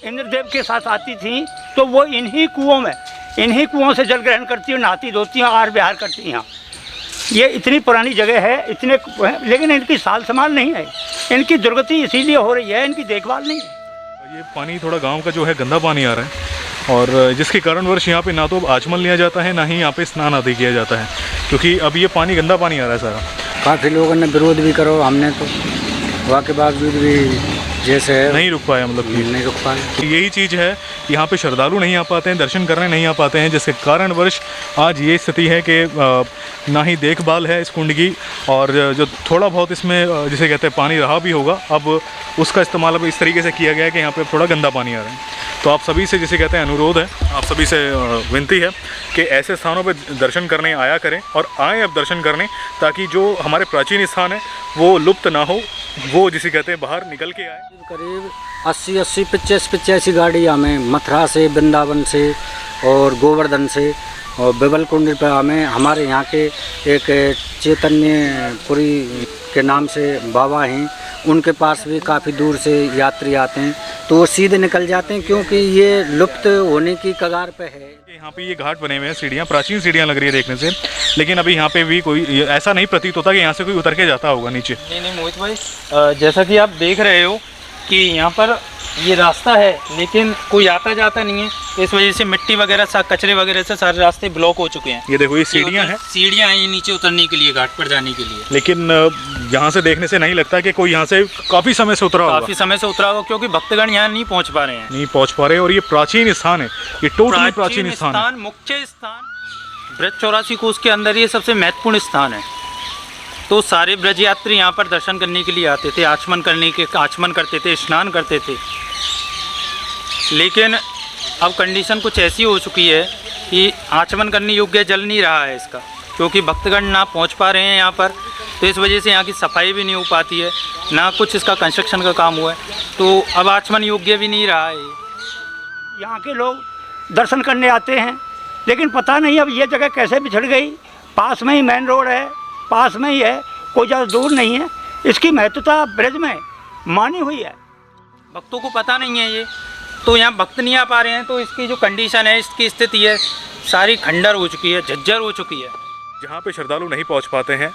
इंद्रदेव के साथ आती थी तो वो इन्हीं कुओं से जल ग्रहण करती हैं, नहाती धोती हैं, आहार विहार करती हैं। ये इतनी पुरानी जगह है, लेकिन इनकी साल संभाल नहीं है, इनकी दुर्गति इसीलिए हो रही है, इनकी देखभाल नहीं है। ये पानी थोड़ा गांव का जो है गंदा पानी आ रहा है, और जिसके कारणवश यहाँ पे ना तो आचमन लिया जाता है, ना ही यहाँ पे स्नान आदि किया जाता है, क्योंकि अब ये पानी गंदा पानी आ रहा है सारा। काफ़ी लोगों ने विरोध भी करो, हमने तो वहाँ के बावजूद भी जैसे नहीं रुक पाया, मतलब कि नहीं रुक पाए। यही चीज़ है, यहाँ पे श्रद्धालु नहीं आ पाते हैं, दर्शन करने नहीं आ पाते हैं, जिसके कारणवश आज ये स्थिति है कि ना ही देखभाल है इस कुंड की, और जो थोड़ा बहुत इसमें जिसे कहते हैं पानी रहा भी होगा, अब उसका इस्तेमाल अब इस तरीके से किया गया है कि यहाँ पे थोड़ा गंदा पानी आ रहा है। तो आप सभी से जिसे कहते हैं अनुरोध है, आप सभी से विनती है कि ऐसे स्थानों पर दर्शन करने आया करें, और आएँ अब दर्शन करने, ताकि जो हमारे प्राचीन स्थान है वो लुप्त ना हो, वो जिसे कहते हैं बाहर निकल के आए। करीब 80 85 गाड़ी हमें मथुरा से, वृंदावन से और गोवर्धन से और बेबल कुंड पर हमारे यहाँ के एक चैतन्यपुरी के नाम से बाबा हैं, उनके पास भी काफ़ी दूर से यात्री आते हैं, तो वो सीधे निकल जाते हैं, क्योंकि ये लुप्त होने की कगार पे है। यहाँ पे ये घाट बने हुए हैं, सीढ़ियाँ, प्राचीन सीढ़ियाँ लग रही है देखने से, लेकिन अभी यहाँ पे भी कोई ऐसा नहीं प्रतीत होता कि यहाँ से कोई उतर के जाता होगा नीचे। नहीं मोहित भाई, जैसा कि आप देख रहे हो कि यहाँ पर ये रास्ता है, लेकिन कोई आता जाता नहीं है, इस वजह से मिट्टी वगैरह कचरे वगैरह से सारे रास्ते ब्लॉक हो चुके हैं। ये देखो, ये सीढ़ियाँ हैं, सीढ़ियाँ हैं नीचे उतरने के लिए, घाट पर जाने के लिए, लेकिन यहाँ से देखने से नहीं लगता कि कोई यहाँ से काफ़ी समय से उतरा होगा। काफ़ी समय से उतरा होगा, क्योंकि भक्तगण यहाँ नहीं पहुँच पा रहे हैं, और ये प्राचीन स्थान है, ये टोटली प्राचीन स्थान है, मुख्य स्थान ब्रज 84 कोस के अंदर ये सबसे महत्वपूर्ण स्थान है। तो सारे ब्रज यात्री यहाँ पर दर्शन करने के लिए आते थे, आचमन करते थे, स्नान करते थे। लेकिन अब कंडीशन कुछ ऐसी हो चुकी है कि आचमन करने योग्य जल नहीं रहा है इसका, क्योंकि भक्तगण ना पहुँच पा रहे हैं यहाँ पर, तो इस वजह से यहाँ की सफाई भी नहीं हो पाती है, ना कुछ इसका कंस्ट्रक्शन का काम हुआ है, तो अब आचमन योग्य भी नहीं रहा है। यहाँ के लोग दर्शन करने आते हैं, लेकिन पता नहीं अब ये जगह कैसे बिछड़ गई। पास में ही मेन रोड है, पास में ही है, कोई ज़्यादा दूर नहीं है। इसकी महत्वता ब्रज में मानी हुई है, भक्तों को पता नहीं है ये, तो यहाँ भक्त नहीं आ पा रहे हैं, तो इसकी जो कंडीशन है, इसकी स्थिति है, सारी खंडर हो चुकी है, झज्जर हो चुकी है। जहाँ पे श्रद्धालु नहीं पहुँच पाते हैं,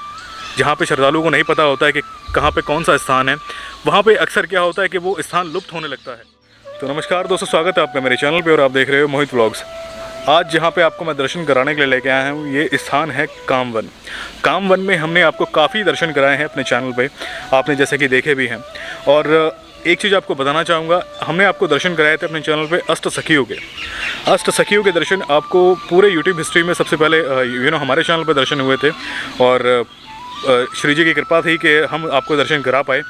जहाँ पे श्रद्धालुओं को नहीं पता होता है कि कहाँ पे कौन सा स्थान है, वहाँ पे अक्सर क्या होता है कि वो स्थान लुप्त होने लगता है। तो नमस्कार दोस्तों, स्वागत है आपका मेरे चैनल पे, और आप देख रहे हो मोहित व्लॉग्स। आज जहाँ पे आपको मैं दर्शन कराने के लिए लेके आया हूँ, ये स्थान है कामवन। कामवन में हमने आपको काफ़ी दर्शन कराए हैं अपने चैनल पे, आपने जैसे कि देखे भी हैं। और एक चीज़ आपको बताना चाहूँगा, हमने आपको दर्शन कराए थे अपने चैनल पे अष्ट सखियों के दर्शन आपको पूरे यूट्यूब हिस्ट्री में सबसे पहले हमारे चैनल पर दर्शन हुए थे, और श्री जी की कृपा थी कि हम आपको दर्शन करा पाए।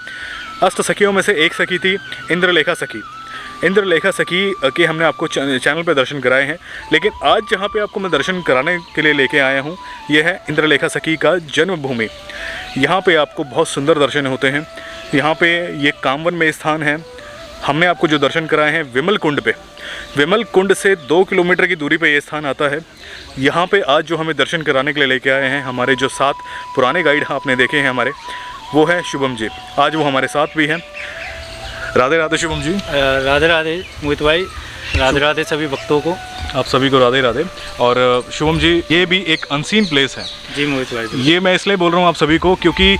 अष्ट सखियों में से एक सखी थी इंद्रलेखा सखी के हमने आपको चैनल पे दर्शन कराए हैं। लेकिन आज जहाँ पे आपको मैं दर्शन कराने के लिए लेके आया हूँ, ये है इंद्रलेखा सखी का जन्मभूमि। यहाँ पे आपको बहुत सुंदर दर्शन होते हैं। यहाँ पे ये कामवन में स्थान है। हमने आपको जो दर्शन कराए हैं विमल कुंड से 2 किलोमीटर की दूरी पे ये स्थान आता है। यहाँ पे आज जो हमें दर्शन कराने के लिए लेके आए हैं, हमारे जो 7 पुराने गाइड आपने देखे हैं हमारे, वो है शुभम जी। आज वो हमारे साथ भी हैं। राधे राधे शुभम जी। राधे राधे मोहित भाई, राधे राधे सभी भक्तों को। आप सभी को राधे राधे। और शुभम जी, ये भी एक अनसीन प्लेस है। जी मोहित भाई, ये मैं इसलिए बोल रहा हूँ आप सभी को, क्योंकि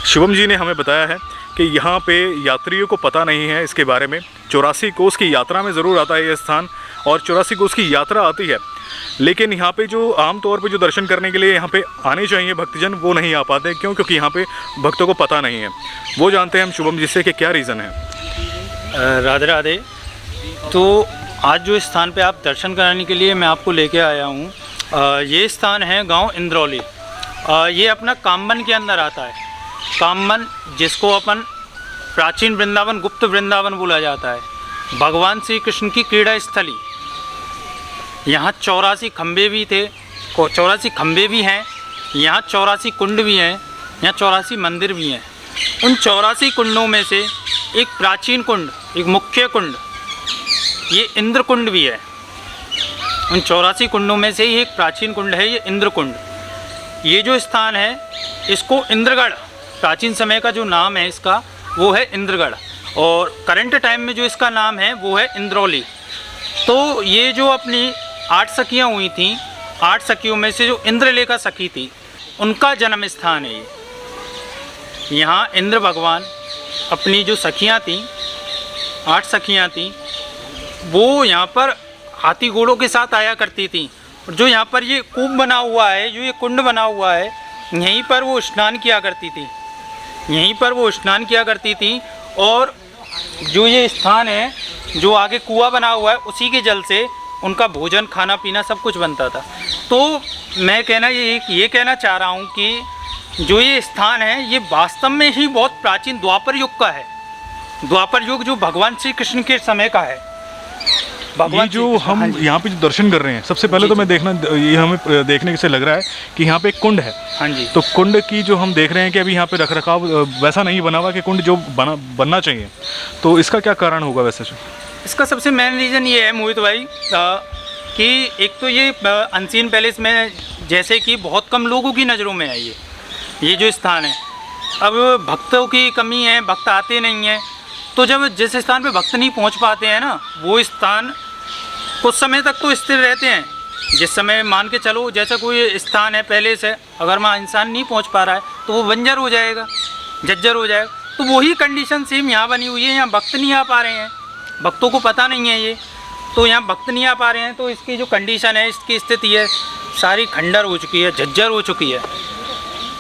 शुभम जी ने हमें बताया है कि यहाँ पे यात्रियों को पता नहीं है इसके बारे में। 84 कोस की यात्रा में ज़रूर आता है ये स्थान, और 84 कोस की यात्रा आती है, लेकिन यहाँ पे जो आमतौर पे जो दर्शन करने के लिए यहाँ पे आने चाहिए भक्तजन, वो नहीं आ पाते। क्यों? क्योंकि यहाँ पे भक्तों को पता नहीं है। वो जानते हैं हम शुभम जी से कि क्या रीज़न है। राधे राधे। तो आज जो स्थान पे आप दर्शन कराने के लिए मैं आपको लेके आया हूँ, ये स्थान है गांव इंद्रौली। ये अपना कामवन के अंदर आता है। कामवन, जिसको अपन प्राचीन वृंदावन, गुप्त वृंदावन बोला जाता है, भगवान श्री कृष्ण की क्रीड़ा स्थली। यहाँ 84 खम्भे भी थे, 84 खम्भे भी हैं, यहाँ 84 कुंड भी हैं, यहाँ 84 मंदिर भी हैं। उन 84 कुंडों में से एक प्राचीन कुंड, एक मुख्य कुंड, ये इंद्र कुंड भी है। उन 84 कुंडों में से ही एक प्राचीन कुंड है ये इंद्र कुंड। ये जो स्थान है, इसको इंद्रगढ़, प्राचीन समय का जो नाम है इसका, वो है इंद्रगढ़। और करंट टाइम में जो इसका नाम है वो है इंद्रौली। तो ये जो अपनी 8 सखियाँ हुई थीं, 8 सखियों में से जो इंद्रलेखा सखी थी उनका जन्म स्थान है ये। यहाँ इंद्र भगवान अपनी जो सखियाँ थीं, 8 सखियाँ थीं, वो यहाँ पर हाथी घोड़ों के साथ आया करती थीं। और जो यहाँ पर ये कूप बना हुआ है, जो ये कुंड बना हुआ है, यहीं पर वो स्नान किया करती थी, यहीं पर वो स्नान किया करती थी। और जो ये स्थान है, जो आगे कुआं बना हुआ है, उसी के जल से उनका भोजन, खाना पीना सब कुछ बनता था। तो मैं ये कहना चाह रहा हूँ कि जो ये स्थान है ये वास्तव में ही बहुत प्राचीन द्वापर युग का है। द्वापर युग जो भगवान श्री कृष्ण के समय का है। ये जो हम यहाँ पे जो दर्शन कर रहे हैं, सबसे पहले तो मैं ये हमें देखने से लग रहा है कि यहाँ पे एक कुंड है। हाँ जी। तो कुंड की जो हम देख रहे हैं कि अभी यहाँ पे रखरखाव वैसा नहीं बना हुआ कि कुंड जो बनना चाहिए, तो इसका क्या कारण होगा वैसे? इसका सबसे मेन रीज़न ये है मोहित भाई कि एक तो ये अनसीन पैलेस में जैसे कि बहुत कम लोगों की नज़रों में है ये जो स्थान है। अब भक्तों की कमी है, भक्त आते नहीं हैं, तो जब जिस स्थान पे भक्त नहीं पहुंच पाते हैं ना, वो स्थान कुछ समय तक तो स्थिर रहते हैं। जिस समय मान के चलो जैसा कोई स्थान है पहले से, अगर वहाँ इंसान नहीं पहुंच पा रहा है तो वो बंजर हो जाएगा, जर्जर हो जाएगा। तो वही कंडीशन सेम यहाँ बनी हुई है। यहाँ भक्त नहीं आ पा रहे हैं, भक्तों को पता नहीं है ये, तो यहाँ भक्त नहीं आ पा रहे हैं, तो इसकी जो कंडीशन है, इसकी स्थिति है, सारी खंडर हो चुकी है, जर्जर हो चुकी है।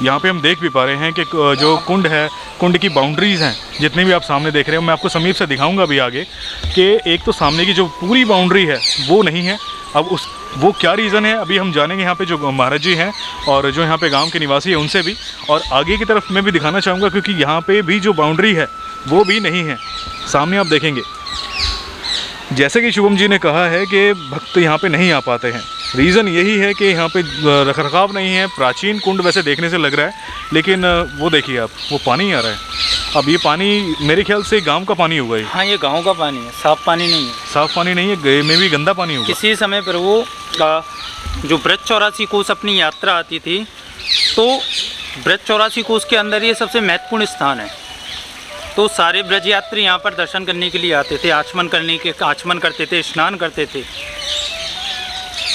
यहाँ पे हम देख भी पा रहे हैं कि जो कुंड है, कुंड की बाउंड्रीज़ हैं, जितनी भी आप सामने देख रहे हो, मैं आपको समीप से दिखाऊंगा भी आगे कि एक तो सामने की जो पूरी बाउंड्री है वो नहीं है। अब वो क्या रीज़न है अभी हम जानेंगे यहाँ पे जो महाराज जी हैं और जो यहाँ पे गांव के निवासी हैं उनसे भी, और आगे की तरफ मैं भी दिखाना चाहूँगा क्योंकि यहाँ पे भी जो बाउंड्री है वो भी नहीं है। सामने आप देखेंगे, जैसे कि शुभम जी ने कहा है कि भक्त यहाँ पे नहीं आ पाते हैं। रीज़न यही है कि यहाँ पे रखरखाव नहीं है। प्राचीन कुंड वैसे देखने से लग रहा है, लेकिन वो देखिए आप, वो पानी आ रहा है। अब ये पानी मेरे ख्याल से गांव का पानी होगा ये। हाँ, ये गांव का पानी है, साफ़ पानी नहीं है। साफ़ पानी नहीं है, में भी गंदा पानी होगा। किसी समय पर वो जो ब्रज 84 कोस अपनी यात्रा आती थी, तो ब्रज 84 कोस के अंदर ये सबसे महत्वपूर्ण स्थान है। तो सारे ब्रज यात्री यहाँ पर दर्शन करने के लिए आते थे, आचमन करते थे, स्नान करते थे।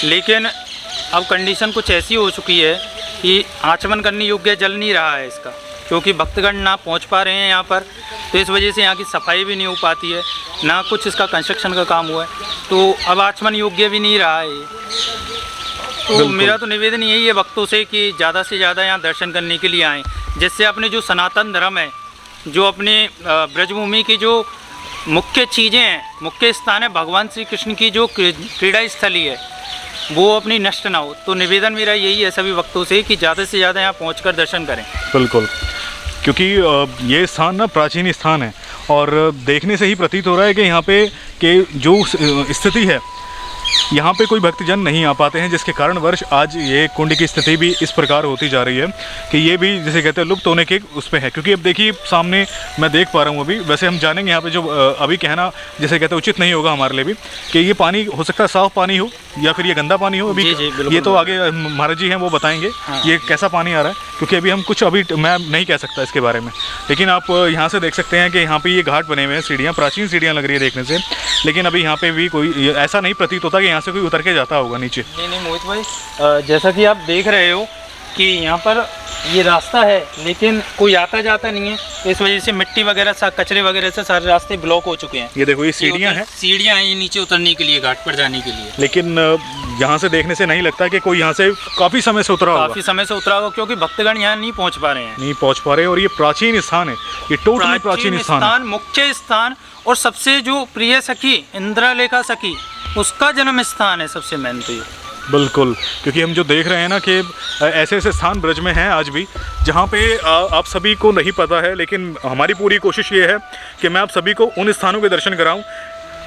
लेकिन अब कंडीशन कुछ ऐसी हो चुकी है कि आचमन करने योग्य जल नहीं रहा है इसका, क्योंकि भक्तगण ना पहुँच पा रहे हैं यहाँ पर, तो इस वजह से यहाँ की सफाई भी नहीं हो पाती है, ना कुछ इसका कंस्ट्रक्शन का काम हुआ है, तो अब आचमन योग्य भी नहीं रहा है ये। तो मेरा तो निवेदन यही है भक्तों से कि ज़्यादा से ज़्यादा यहाँ दर्शन करने के लिए आएँ, जिससे अपने जो सनातन धर्म है, जो अपने ब्रजभूमि की जो मुख्य चीज़ें हैं, मुख्य स्थान है, भगवान श्री कृष्ण की जो क्रीड़ा स्थली है, वो अपनी नष्ट ना हो। तो निवेदन मेरा यही है सभी भक्तों से कि ज़्यादा से ज़्यादा यहाँ पहुँचकर दर्शन करें। बिल्कुल, क्योंकि ये स्थान ना प्राचीन स्थान है और देखने से ही प्रतीत हो रहा है कि यहाँ पे के जो स्थिति है, यहाँ पे कोई भक्तजन नहीं आ पाते हैं, जिसके कारण वर्ष आज ये कुंड की स्थिति भी इस प्रकार होती जा रही है कि ये भी जैसे कहते हैं लुप्त होने के उस पे है। क्योंकि अब देखिए सामने मैं देख पा रहा हूँ अभी, वैसे हम जानेंगे यहाँ पे जो अभी कहना जैसे कहते हैं उचित नहीं होगा हमारे लिए भी कि ये पानी हो सकता है साफ़ पानी हो या फिर ये गंदा पानी हो। अभी ये तो आगे महाराज जी हैं वो बताएंगे ये कैसा पानी आ रहा है, क्योंकि अभी हम कुछ मैं नहीं कह सकता इसके बारे में। लेकिन आप यहाँ से देख सकते हैं कि यहाँ पर ये घाट बने हुए हैं, सीढ़ियाँ, प्राचीन सीढ़ियाँ लग रही है देखने से, लेकिन अभी यहाँ पर भी कोई ऐसा नहीं प्रतीत होता कि यहाँ से कोई उतर के जाता होगा नीचे। नहीं मोहित भाई, जैसा कि आप देख रहे हो कि यहाँ पर ये रास्ता है, लेकिन कोई आता जाता नहीं है, इस वजह से मिट्टी वगैरह कचरे वगैरह से सारे रास्ते ब्लॉक हो चुके हैं। ये देखो ये सीढ़ियाँ हैं, सीढ़ियाँ हैं नीचे उतरने के लिए, घाट पर जाने के लिए। लेकिन यहाँ से देखने से नहीं लगता कि कोई यहाँ से काफ़ी समय से उतरा होगा। काफ़ी समय से उतरा होगा, क्योंकि भक्तगण यहाँ नहीं पहुँच पा रहे हैं, नहीं पहुँच पा रहे हैं। और ये प्राचीन स्थान है, ये टोटली प्राचीन स्थान, मुख्य स्थान, और सबसे जो प्रिय सखी इंद्रलेखा सखी, उसका जन्म स्थान है सबसे मेन तो ये। बिल्कुल, क्योंकि हम जो देख रहे हैं ना कि ऐसे ऐसे स्थान ब्रज में हैं आज भी जहाँ पे आप सभी को नहीं पता है, लेकिन हमारी पूरी कोशिश ये है कि मैं आप सभी को उन स्थानों के दर्शन कराऊं।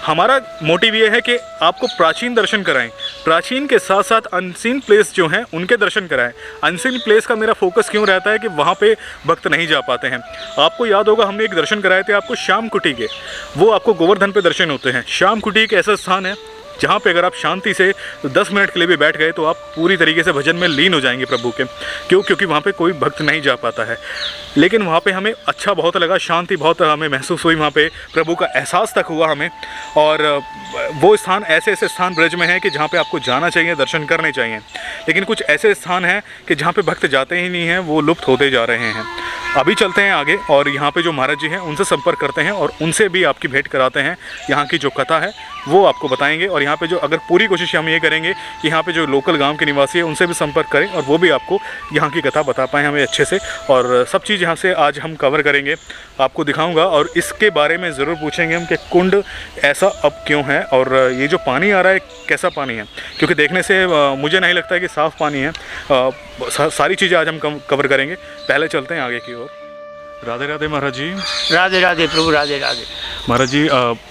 हमारा मोटिव ये है कि आपको प्राचीन दर्शन कराएं, प्राचीन के साथ साथ अनसीन प्लेस जो हैं उनके दर्शन कराएं। अनसीन प्लेस का मेरा फोकस क्यों रहता है कि वहाँ पे भक्त नहीं जा पाते हैं। आपको याद होगा हमने एक दर्शन कराए थे आपको श्याम कुटी के, वो आपको गोवर्धन पे दर्शन होते हैं। श्याम कुटी एक ऐसा स्थान है जहाँ पे अगर आप शांति से 10 मिनट के लिए भी बैठ गए तो आप पूरी तरीके से भजन में लीन हो जाएंगे प्रभु के। क्योंकि वहाँ पे कोई भक्त नहीं जा पाता है, लेकिन वहाँ पे हमें अच्छा बहुत लगा, शांति बहुत हमें महसूस हुई, वहाँ पे प्रभु का एहसास तक हुआ हमें। और वो स्थान ऐसे स्थान ब्रज में है कि जहाँ पे आपको जाना चाहिए, दर्शन करने चाहिए, लेकिन कुछ ऐसे स्थान हैं कि जहाँ पे भक्त जाते ही नहीं हैं, वो लुप्त होते जा रहे हैं। अभी चलते हैं आगे और यहाँ पे जो महाराज जी हैं उनसे संपर्क करते हैं और उनसे भी आपकी भेंट कराते हैं। यहाँ की जो कथा है वो आपको बताएंगे और यहाँ पे जो अगर पूरी कोशिश हम ये करेंगे कि यहाँ पे जो लोकल गांव के निवासी है उनसे भी संपर्क करें और वो भी आपको यहाँ की कथा बता पाएँ हमें अच्छे से। और सब चीज़ यहाँ से आज हम कवर करेंगे, आपको दिखाऊंगा और इसके बारे में ज़रूर पूछेंगे हम कि कुंड ऐसा अब क्यों है और ये जो पानी आ रहा है कैसा पानी है, क्योंकि देखने से मुझे नहीं लगता है कि साफ़ पानी है। सारी चीज़ें आज हम कवर करेंगे। पहले चलते हैं आगे की ओर। राधे राधे महाराज जी। राधे राधे प्रभु, राधे राधे। महाराज जी,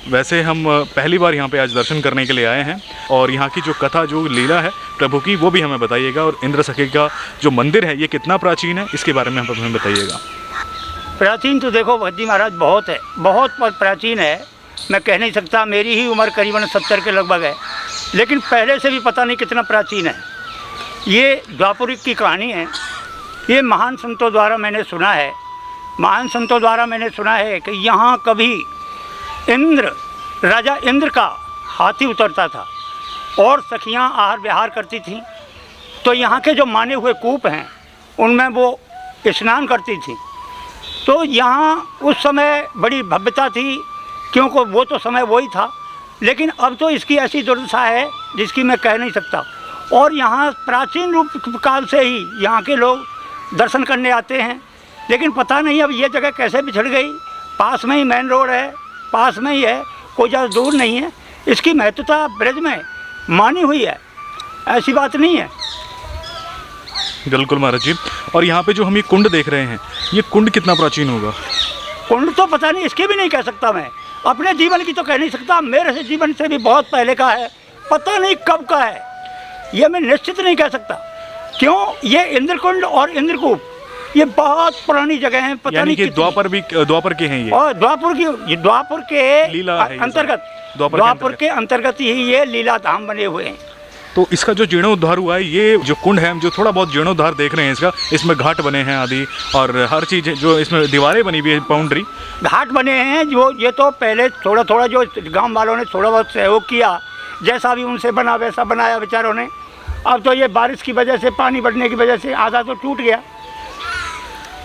वैसे हम पहली बार यहाँ पे आज दर्शन करने के लिए आए हैं और यहाँ की जो कथा, जो लीला है प्रभु की, वो भी हमें बताइएगा। और इंद्र सखी का जो मंदिर है ये कितना प्राचीन है, इसके बारे में हमें बताइएगा। प्राचीन तो देखो भज्जी महाराज बहुत है, बहुत प्राचीन है। मैं कह नहीं सकता, मेरी ही उम्र करीबन 70 के लगभग है, लेकिन पहले से भी पता नहीं कितना प्राचीन है। ये द्वापर युग की कहानी है। ये महान संतों द्वारा मैंने सुना है, महान संतों द्वारा मैंने सुना है कि यहाँ कभी राजा इंद्र का हाथी उतरता था और सखियाँ आहार विहार करती थीं, तो यहाँ के जो माने हुए कूप हैं उनमें वो स्नान करती थीं। तो यहाँ उस समय बड़ी भव्यता थी, क्योंकि वो तो समय वही था, लेकिन अब तो इसकी ऐसी दुर्दशा है जिसकी मैं कह नहीं सकता। और यहाँ प्राचीन रूप काल से ही यहाँ के लोग दर्शन करने आते हैं, लेकिन पता नहीं अब ये जगह कैसे बिछड़ गई। पास में ही मेन रोड है, पास में ही है, कोई ज़्यादा दूर नहीं है। इसकी महत्वता ब्रज में मानी हुई है, ऐसी बात नहीं है। बिल्कुल महाराज जी। और यहाँ पे जो हम ये कुंड देख रहे हैं, ये कुंड कितना प्राचीन होगा? कुंड तो पता नहीं, इसके भी नहीं कह सकता मैं, अपने जीवन की तो कह नहीं सकता, मेरे से जीवन से भी बहुत पहले का है, पता नहीं कब का है, ये मैं निश्चित नहीं कह सकता। क्यों? ये इंद्रकुंड और इंद्रकूप ये बहुत पुरानी जगह हैं, पता नहीं कि द्वापर के हैं ये, और द्वापर के लीला अंतर्गत, द्वापर के अंतर्गत ही ये लीला धाम बने हुए हैं। तो इसका जो जीर्णोद्धार हुआ है, ये जो कुंड है, जो थोड़ा बहुत जीर्णोद्धार देख रहे हैं इसका, इसमें घाट बने हैं आदि और हर चीज़ जो इसमें दीवारें बनी हुई है, बाउंड्री घाट बने हैं। जो ये तो पहले थोड़ा थोड़ा जो गांव वालों ने थोड़ा बहुत सहयोग किया, जैसा भी उनसे बना वैसा बनाया बेचारों ने। अब तो ये बारिश की वजह से, पानी बढ़ने की वजह से आधा तो टूट गया।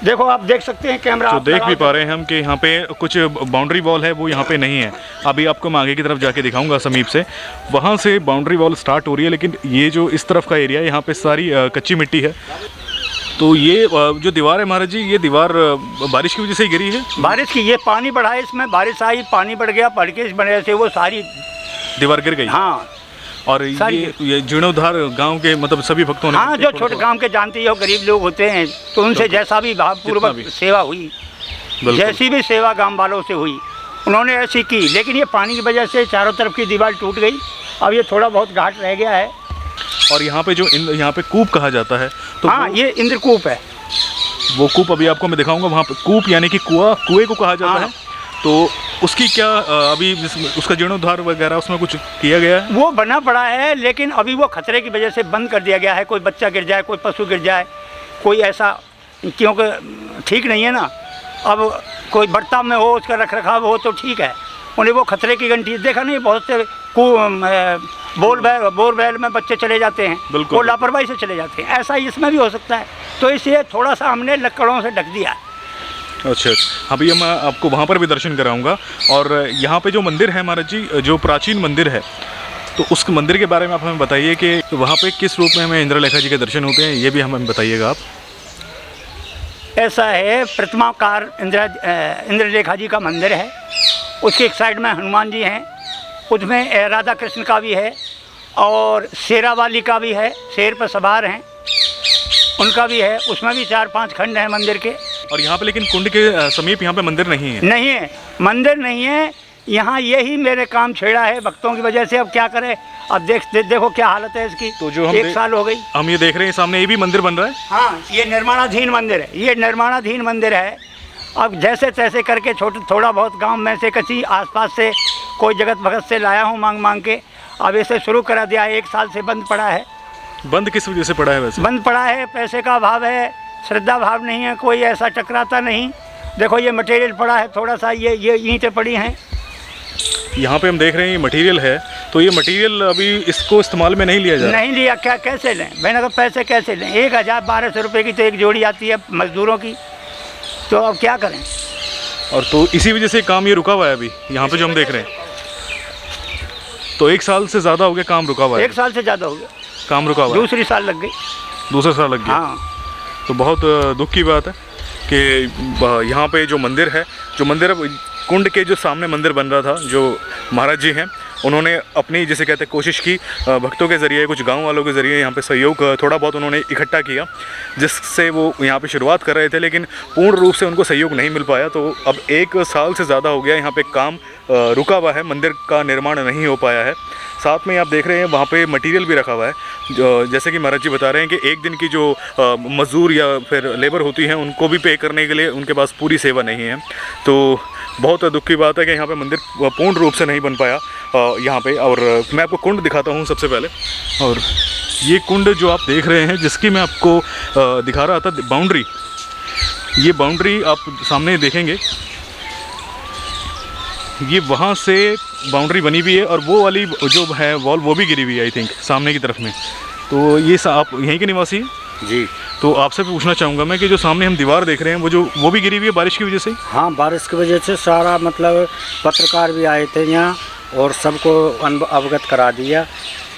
देखो आप देख सकते हैं, कैमरा तो देख भी पा रहे हैं हम कि यहाँ पे कुछ बाउंड्री वॉल है वो यहाँ पे नहीं है। अभी आपको मैं आगे की तरफ जाके दिखाऊंगा समीप से, वहाँ से बाउंड्री वॉल स्टार्ट हो रही है, लेकिन ये जो इस तरफ का एरिया है यहाँ पे सारी कच्ची मिट्टी है। तो ये जो दीवार है महाराज जी, ये दीवार बारिश की वजह से ही गिरी है? बारिश की, ये पानी बढ़ा है, इसमें बारिश आई, पानी बढ़ गया, बढ़ के इस वजह से वो सारी दीवार गिर गई। हाँ। और ये जीर्णोद्धार गांव के मतलब सभी भक्तों ने, हाँ, जो छोटे गांव के जानते हो गरीब लोग होते हैं, तो उनसे जैसा भी भावपूर्वक सेवा हुई, जैसी भी सेवा गांव वालों से हुई उन्होंने ऐसी की। लेकिन ये पानी की वजह से चारों तरफ की दीवार टूट गई, अब ये थोड़ा बहुत घाट रह गया है। और यहाँ पे जो यहाँ पे कूप कहा जाता है, तो हाँ, ये इंद्रकूप है। वो कूप अभी आपको मैं दिखाऊंगा। वहाँ पे कूप यानी कि कुएं को कहा जाता है। तो उसकी क्या अभी उसका जीर्णोद्धार वगैरह उसमें कुछ किया गया है? वो बना पड़ा है, लेकिन अभी वो खतरे की वजह से बंद कर दिया गया है। कोई बच्चा गिर जाए, कोई पशु गिर जाए, कोई ऐसा, क्योंकि ठीक नहीं है ना। अब कोई बर्ताव में हो, उसका रख रखाव हो तो ठीक है, उन्हें वो खतरे की घंटी। देखा नहीं, बहुत से बोरवेल में बच्चे चले जाते हैं, वो लापरवाही से चले जाते हैं, ऐसा इसमें भी हो सकता है। तो इसलिए थोड़ा सा हमने लकड़ों से ढक दिया। अच्छा, अभी मैं आपको वहाँ पर भी दर्शन कराऊंगा। और यहाँ पे जो मंदिर है महाराज जी, जो प्राचीन मंदिर है, तो उस मंदिर के बारे में आप हमें बताइए कि वहाँ पे किस रूप में हमें इंद्रलेखा जी के दर्शन होते हैं, ये भी हमें बताइएगा आप। ऐसा है, प्रतिमाकार इंद्रलेखा जी का मंदिर है, उसके एक साइड में हनुमान जी हैं, उसमें राधा कृष्ण का भी है और शेरावाली का भी है, शेर पर सवार हैं, उनका भी है। उसमें भी 4-5 खंड हैं मंदिर के। और यहाँ पे लेकिन कुंड के समीप यहाँ पे मंदिर नहीं है? नहीं है, मंदिर नहीं है यहाँ। यही मेरे काम छेड़ा है भक्तों की वजह से। अब क्या करें, अब देखो क्या हालत है इसकी। तो जो हम 1 साल हो गई, हम ये देख रहे हैं सामने, ये भी मंदिर बन रहा है। हाँ, ये निर्माणाधीन मंदिर है, ये निर्माणाधीन मंदिर है। अब जैसे तैसे करके थोड़ा बहुत गांव में से कच्ची आसपास से कोई जगत भगत से लाया हूँ मांग के। अब इसे शुरू करा दिया है, 1 साल से बंद पड़ा है। बंद किस वजह से पड़ा है वैसे? बंद पड़ा है, पैसे का अभाव है, श्रद्धा भाव नहीं है, कोई ऐसा टकराता नहीं। देखो ये मटेरियल पड़ा है थोड़ा सा, ये ईंटें पड़ी हैं। यहाँ पे हम देख रहे हैं ये मटेरियल है, तो ये मटेरियल अभी इसको इस्तेमाल में नहीं लिया जा रहा? नहीं लिया, क्या कैसे लें मैंने कहा, पैसे कैसे लें? 1000-1200 रुपये की तो एक जोड़ी आती है मजदूरों की, तो अब क्या करें? और तो इसी वजह से काम ये रुका हुआ है अभी यहाँ पे जो हम देख रहे हैं। तो 1 साल से ज़्यादा हो गया काम रुका हुआ है? 1 साल से ज़्यादा हो गया काम रुका हुआ है। दूसरी साल लग गई। दूसरा साल लग गया। हाँ, तो बहुत दुख की बात है कि यहाँ पे जो मंदिर है, जो मंदिर कुंड के जो सामने मंदिर बन रहा था, जो महाराज जी हैं उन्होंने अपनी जैसे कहते हैं कोशिश की, भक्तों के ज़रिए, कुछ गांव वालों के ज़रिए यहाँ पे सहयोग थोड़ा बहुत उन्होंने इकट्ठा किया, जिससे वो यहाँ पे शुरुआत कर रहे थे, लेकिन पूर्ण रूप से उनको सहयोग नहीं मिल पाया। तो अब 1 साल से ज़्यादा हो गया यहाँ पे काम रुका हुआ है, मंदिर का निर्माण नहीं हो पाया है। साथ में आप देख रहे हैं वहाँ पे मटेरियल भी रखा हुआ है, जैसे कि महाराज जी बता रहे हैं कि एक दिन की जो मज़दूर या फिर लेबर होती हैं उनको भी पे करने के लिए उनके पास पूरी सेवा नहीं है। तो बहुत दुख की बात है कि यहाँ पे मंदिर पूर्ण रूप से नहीं बन पाया यहाँ पे। और मैं आपको कुंड दिखाता हूँ सबसे पहले। और ये कुंड जो आप देख रहे हैं, जिसकी मैं आपको दिखा रहा था बाउंड्री, ये बाउंड्री आप सामने देखेंगे, ये वहाँ से बाउंड्री बनी हुई है और वो वाली जो है वॉल वो भी गिरी हुई है आई थिंक सामने की तरफ में। तो ये आप यहीं के निवासी हैं? जी। तो आपसे भी पूछना चाहूँगा मैं कि जो सामने हम दीवार देख रहे हैं वो भी गिरी हुई है बारिश की वजह से? हाँ, बारिश की वजह से सारा, मतलब पत्रकार भी आए थे यहाँ और सबको अवगत करा दिया।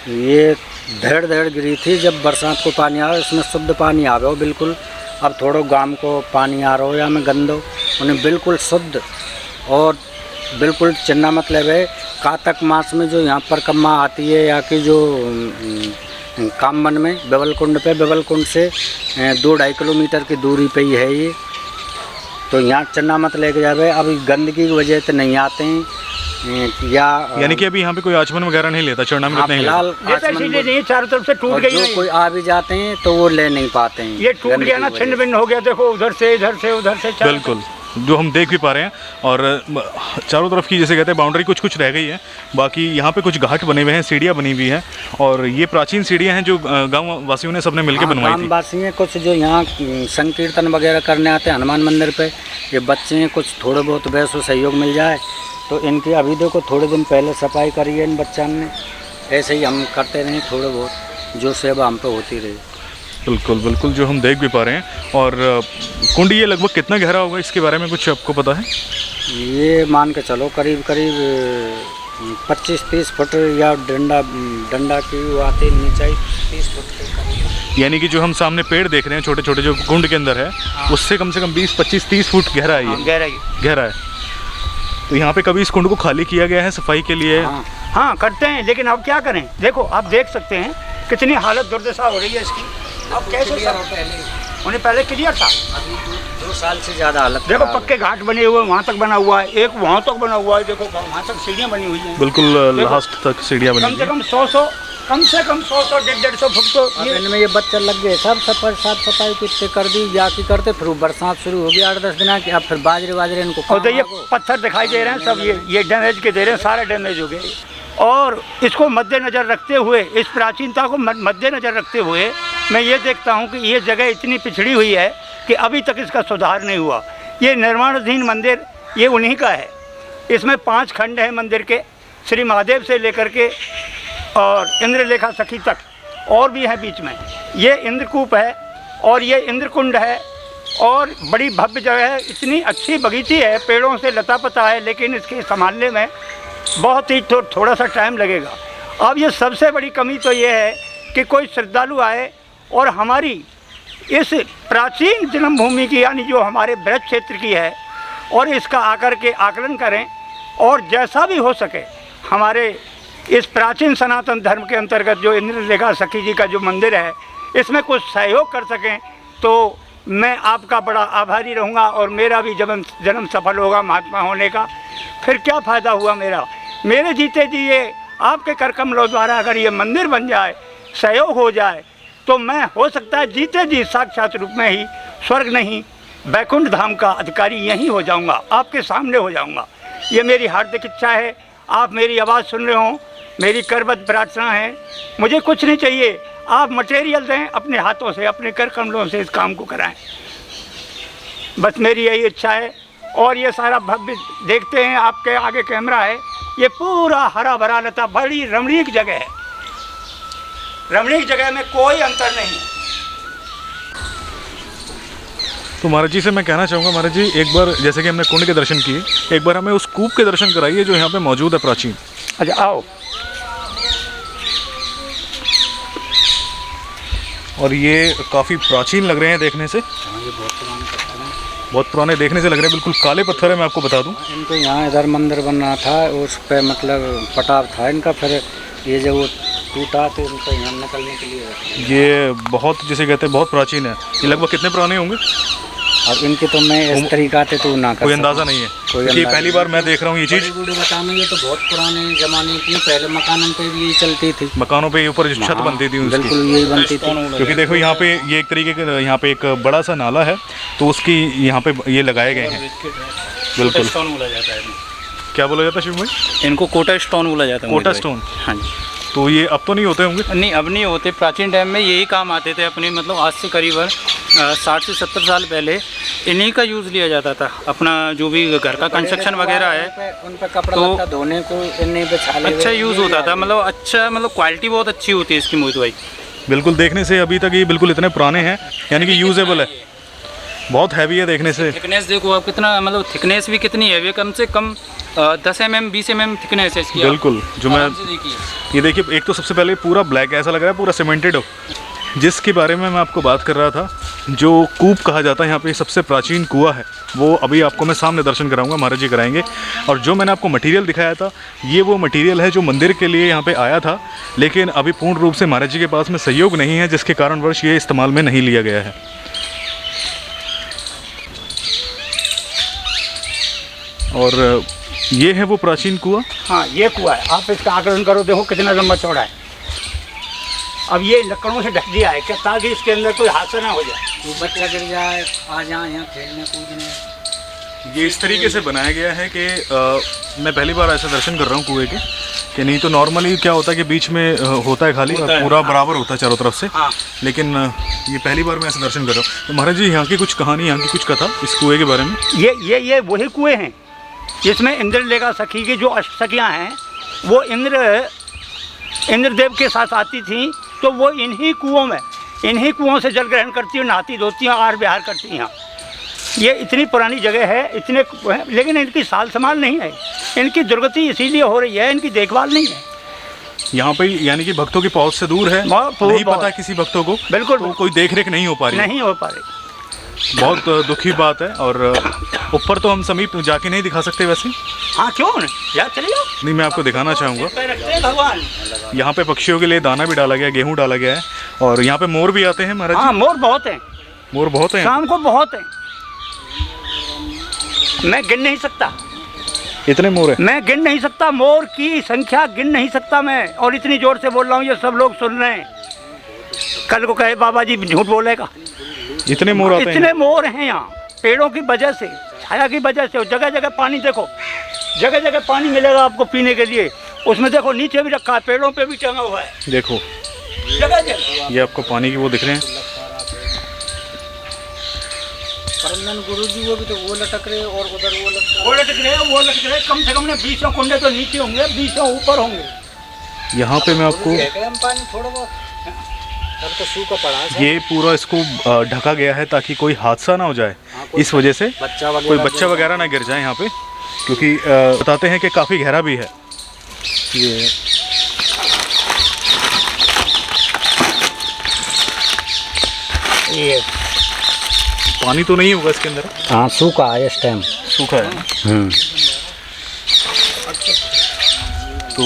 ये धेड़ गिरी थी। जब बरसात को पानी आ रहा है उसमें शुद्ध पानी आ रहा हो बिल्कुल। अब थोड़ो गांव को पानी आ रहा हो या में गंदो, उन्हें बिल्कुल शुद्ध और बिल्कुल चिन्ना, मतलब है कातक मास में जो यहाँ पर कम्मा आती है या कि जो कामबन में बेवलकुंड से 2-2.5 किलोमीटर की दूरी पे ही है ये। तो यहाँ चन्ना मत लेके जावे। अभी गंदगी की वजह से नहीं आते हैं यानी कि अभी यहाँ पे कोई आचमन वगैरह नहीं लेता, चढ़ना में नहीं फिलहाल नहीं, चारों तरफ से टूट गई। जो कोई आ भी जाते हैं तो वो ले नहीं पाते हैं। ये टूट गया ना, छिन्न भिन्न हो गया। देखो उधर से इधर से उधर से, बिल्कुल जो हम देख भी पा रहे हैं। और चारों तरफ की जैसे कहते हैं बाउंड्री कुछ रह गई है, बाकी यहाँ पे कुछ घाट बने हुए हैं, सीढ़ियाँ बनी हुई हैं। और ये प्राचीन सीढ़ियाँ हैं जो गांव वासियों ने सबने मिलकर बनवाई थी। वासी हैं कुछ जो यहाँ संकीर्तन वगैरह करने आते हैं हनुमान मंदिर पे, ये बच्चे हैं, कुछ थोड़े बहुत वैसे सहयोग मिल जाए तो इनकी अभी देखो थोड़े दिन पहले सफाई करी है इन बच्चों ने। ऐसे ही हम करते रहे थोड़े बहुत, जो सेवा हम पे होती रही। बिल्कुल जो हम देख भी पा रहे हैं। और कुंड ये लगभग कितना गहरा होगा, इसके बारे में कुछ आपको पता है? ये मान के चलो करीब 25-30 फुट या डंडा की वो आती नीचे 30 फुट के। यानी कि जो हम सामने पेड़ देख रहे हैं छोटे छोटे जो कुंड के अंदर है, उससे कम से कम 20-25-30 फुट गहरा है ये। गहरा है। तो यहाँ पे कभी इस कुंड को खाली किया गया है सफाई के लिए? हाँ करते हैं, लेकिन अब क्या करें। देखो आप देख सकते हैं कितनी हालत दुर्दशा हो रही है इसकी। अब कैसे उन्हें पहले क्लियर था, अभी 2 साल से ज़्यादा हालत। देखो पक्के घाट बने हुए, वहाँ तक बना हुआ है, एक वहाँ तक बना हुआ है। देखो वहाँ तक सीढ़ियाँ बनी हुई हैं, बिल्कुल लास्ट तक सीढ़ियाँ बनी कम से कम 100 कम से कम 100-150 फुट तो इनमें ये बच्चे लग गए। सब साफ सफाई कितने कर दी या की करते, फिर बरसात शुरू हो गई 8-10 दिन की। अब फिर बाजरे इनको और तो ये पत्थर दिखाई दे रहे हैं सब, ये डैमेज के दे रहे हैं, सारे डैमेज हो गए। और इसको मद्देनज़र रखते हुए, इस प्राचीनता को मद्देनज़र रखते हुए मैं ये देखता हूँ कि ये जगह इतनी पिछड़ी हुई है कि अभी तक इसका सुधार नहीं हुआ। ये निर्माणाधीन मंदिर ये उन्हीं का है। इसमें 5 खंड हैं मंदिर के, श्री महादेव से लेकर के और इंद्रलेखा सखी तक, और भी हैं बीच में। ये इंद्रकूप है और ये इंद्रकुंड है और बड़ी भव्य जगह है। इतनी अच्छी बगीची है, पेड़ों से लता पता है, लेकिन इसके संभालने में बहुत ही थोड़ा सा टाइम लगेगा। अब ये सबसे बड़ी कमी तो ये है कि कोई श्रद्धालु आए और हमारी इस प्राचीन जन्मभूमि की, यानी जो हमारे ब्रज क्षेत्र की है, और इसका आकर के आकलन करें और जैसा भी हो सके हमारे इस प्राचीन सनातन धर्म के अंतर्गत जो इंद्रलेखा सखी जी का जो मंदिर है, इसमें कुछ सहयोग कर सकें तो मैं आपका बड़ा आभारी रहूँगा और मेरा भी जन्म सफल होगा महात्मा होने का। फिर क्या फ़ायदा हुआ मेरे जीते जी ये आपके कर कमलों द्वारा अगर ये मंदिर बन जाए, सहयोग हो जाए, तो मैं हो सकता है जीते जी साक्षात रूप में ही स्वर्ग नहीं बैकुंठ धाम का अधिकारी यहीं हो जाऊंगा, आपके सामने हो जाऊंगा। ये मेरी हार्दिक इच्छा है। आप मेरी आवाज़ सुन रहे हो मेरी करबद्ध प्रार्थना है, मुझे कुछ नहीं चाहिए, आप मटेरियल दें, अपने हाथों से, अपने कर कमलों से इस काम को कराएं, बस मेरी यही इच्छा है। और ये सारा भव्य देखते हैं, आपके आगे कैमरा है, ये पूरा हरा भरा लता, बड़ी रमणीक जगह है, रमणीक जगह में कोई अंतर नहीं है। तो महाराज जी से मैं कहना चाहूँगा, महाराज जी एक बार जैसे कि हमने कुंड के दर्शन किए, एक बार हमें उस कूप के दर्शन कराइए जो यहाँ पे मौजूद है प्राचीन। अच्छा आओ। और ये काफ़ी प्राचीन लग रहे हैं देखने से, बहुत पुराने देखने से लग रहे हैं, बिल्कुल काले पत्थर है। मैं आपको बता दूं, इनको यहाँ इधर मंदिर बन रहा था, उस पे मतलब पटाव था इनका, फिर ये जब वो टूटा तो उनको यहाँ निकलने के लिए ये बहुत जिसे कहते हैं बहुत प्राचीन है। ये लगभग कितने पुराने होंगे? अब इनके तो मैं इस तरीका से तो ना कर कोई अंदाज़ा नहीं है, क्योंकि ये पहली बार मैं देख रहा हूँ ये चीज़। बताने ये तो बहुत पुराने ज़माने की, पहले मकानों पे भी यही चलती थी, मकानों पे ऊपर जो छत बनती थी उसकी, बिल्कुल यही बनती थी। क्योंकि देखो यहाँ पे ये एक तरीके के, यहाँ पे एक बड़ा सा नाला है, तो उसकी यहाँ पे ये लगाए गए हैं। बिल्कुल स्टोन बोला जाता है, क्या बोला जाता है शिव भाई? इनको कोटा स्टोन बोला जाता है। कोटा स्टोन, हाँ जी। तो ये अब तो नहीं होते होंगे? नहीं, अब नहीं होते। प्राचीन टाइम में यही काम आते थे अपने, मतलब आज से करीबन 60 से 70 साल पहले इन्हीं का यूज़ लिया जाता था। अपना जो भी घर का कंस्ट्रक्शन वगैरह है उन पर कपड़ा तो लत्ता धोने को इन्हीं पे छाले अच्छा यूज़ होता था, मतलब अच्छा, मतलब क्वालिटी बहुत अच्छी होती है इसकी मोहित भाई। बिल्कुल देखने से अभी तक ये बिल्कुल इतने पुराने हैं, यानी कि यूजेबल है, बहुत हैवी है देखने से। थिकनेस देखो आप कितना, मतलब थिकनेस भी कितनी है, कम से कम 10 mm 20 mm थिकनेस है इसकी। बिल्कुल, जो मैं देखिए, ये देखिए, एक तो सबसे पहले पूरा ब्लैक ऐसा लग रहा है, पूरा सीमेंटेड हो। जिसके बारे में मैं आपको बात कर रहा था, जो कूप कहा जाता है यहाँ पे, सबसे प्राचीन कुआं है, वो अभी आपको मैं सामने दर्शन कराऊंगा, महाराज जी कराएंगे। और जो मैंने आपको मटेरियल दिखाया था, ये वो मटेरियल है जो मंदिर के लिए यहाँ पे आया था, लेकिन अभी पूर्ण रूप से महाराज जी के पास में सहयोग नहीं है, जिसके कारणवश ये इस्तेमाल में नहीं लिया गया है। और ये है वो प्राचीन कुआं। हाँ ये कुआं है, आप इसका आकलन करो, देखो कितना लंबा चौड़ा है। अब ये लकड़ों से ढक दिया है क्या, ताकि इसके अंदर कोई हादसा ना हो जाए, तो बच्चा गिर जाए, आ जाए यहाँ खेलने कूदने। ये इस तरीके से बनाया गया है कि मैं पहली बार ऐसा दर्शन कर रहा हूँ कुएं के, कि नहीं तो नॉर्मली क्या होता है कि बीच में होता है खाली, और पूरा बराबर होता है चारों तरफ से। हाँ। लेकिन ये पहली बार मैं ऐसा दर्शन कर रहा हूँ। तो महाराज जी यहाँ की कुछ कहानी, यहाँ की कुछ कथा इस कुएं के बारे में? ये वही कुएं हैं जिसमें इंद्रलेखा सखी की जो अष्टसखियाँ हैं, वो इंद्रदेव के साथ आती थीं, तो वो इन्हीं कुओं से जल ग्रहण करती हैं, नहाती धोती हैं, आहार विहार करती हैं। ये इतनी पुरानी जगह है, लेकिन इनकी साल संभाल नहीं है, इनकी दुर्गति इसीलिए हो रही है, इनकी देखभाल नहीं है। यहाँ पे यानी कि भक्तों की पहुँच से दूर है, नहीं पता किसी भक्तों को, बिल्कुल तो कोई देख रेख नहीं हो पा रही, नहीं हो पा रही। बहुत दुखी बात है। और ऊपर तो हम समीप जाके नहीं दिखा सकते वैसे। हाँ क्यों नहीं, यार चले जाओ। नहीं, मैं आपको दिखाना चाहूँगा। भगवान, यहाँ पे पक्षियों के लिए दाना भी डाला गया, गेहूँ डाला गया है, और यहाँ पे मोर भी आते हैं महाराज। हाँ मोर बहुत हैं, मोर बहुत हैं, शाम को बहुत हैं, मैं गिन नहीं सकता। इतने मोर हैं? मैं गिन नहीं सकता, मोर की संख्या गिन नहीं सकता मैं, और इतनी जोर से बोल रहा हूँ, ये सब लोग सुन रहे हैं। कल को कहे बाबा जी झूठ बोलेगा। इतने मोर आते हैं? इतने मोर हैं यहाँ, पेड़ों की वजह से, छाया की वजह से। जगह जगह पानी देखो, जगह जगह पानी मिलेगा आपको पीने के लिए। उसमें देखो नीचे भी रखा है, पेड़ों पे भी टंगा हुआ है, देखो जगह जगह। ये आपको पानी की वो दिख रहे हैं। परमनंद गुरु जी वो भी तो वो लटक रहे, और उधर वो लटक रहे, कम से कम 20 कुंडे तो नीचे होंगे, 20 ऊपर होंगे। यहाँ पे मैं आपको पानी थोड़ा बहुत तो सूखा पड़ा है। ये पूरा इसको ढका गया है ताकि कोई हादसा ना हो जाए, इस वजह से कोई बच्चा वगैरह ना गिर जाए यहाँ पे, क्योंकि बताते हैं कि काफ़ी गहरा भी है ये। ये पानी तो नहीं होगा इसके अंदर? हाँ सूखा है इस टाइम, सूखा है। तो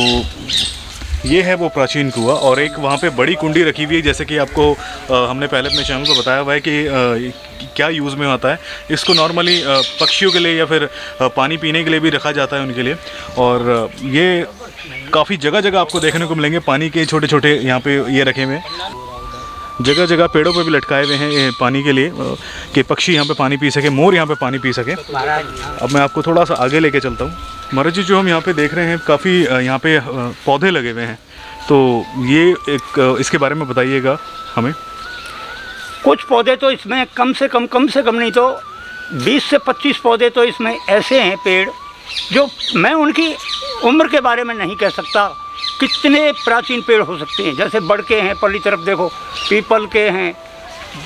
ये है वो प्राचीन कुआं, और एक वहाँ पे बड़ी कुंडी रखी हुई है, जैसे कि आपको हमने पहले अपने चैनल पर बताया हुआ है कि क्या यूज़ में आता है। इसको नॉर्मली पक्षियों के लिए या फिर पानी पीने के लिए भी रखा जाता है उनके लिए। और ये काफ़ी जगह जगह आपको देखने को मिलेंगे पानी के छोटे छोटे यहाँ पे ये रखे हुए हैं, जगह जगह पेड़ों पे भी लटकाए हुए हैं ये पानी के लिए, कि पक्षी यहाँ पे पानी पी सके, मोर यहाँ पे पानी पी सके। अब मैं आपको थोड़ा सा आगे लेके चलता हूँ। महाराज जी, जो हम यहाँ पे देख रहे हैं काफ़ी यहाँ पे पौधे लगे हुए हैं, तो ये एक इसके बारे में बताइएगा हमें। कुछ पौधे तो इसमें कम से कम नहीं तो 20 से 25 पौधे तो इसमें ऐसे हैं पेड़, जो मैं उनकी उम्र के बारे में नहीं कह सकता। कितने प्राचीन पेड़ हो सकते हैं, जैसे बड़ के हैं, पल्ली तरफ देखो पीपल के हैं,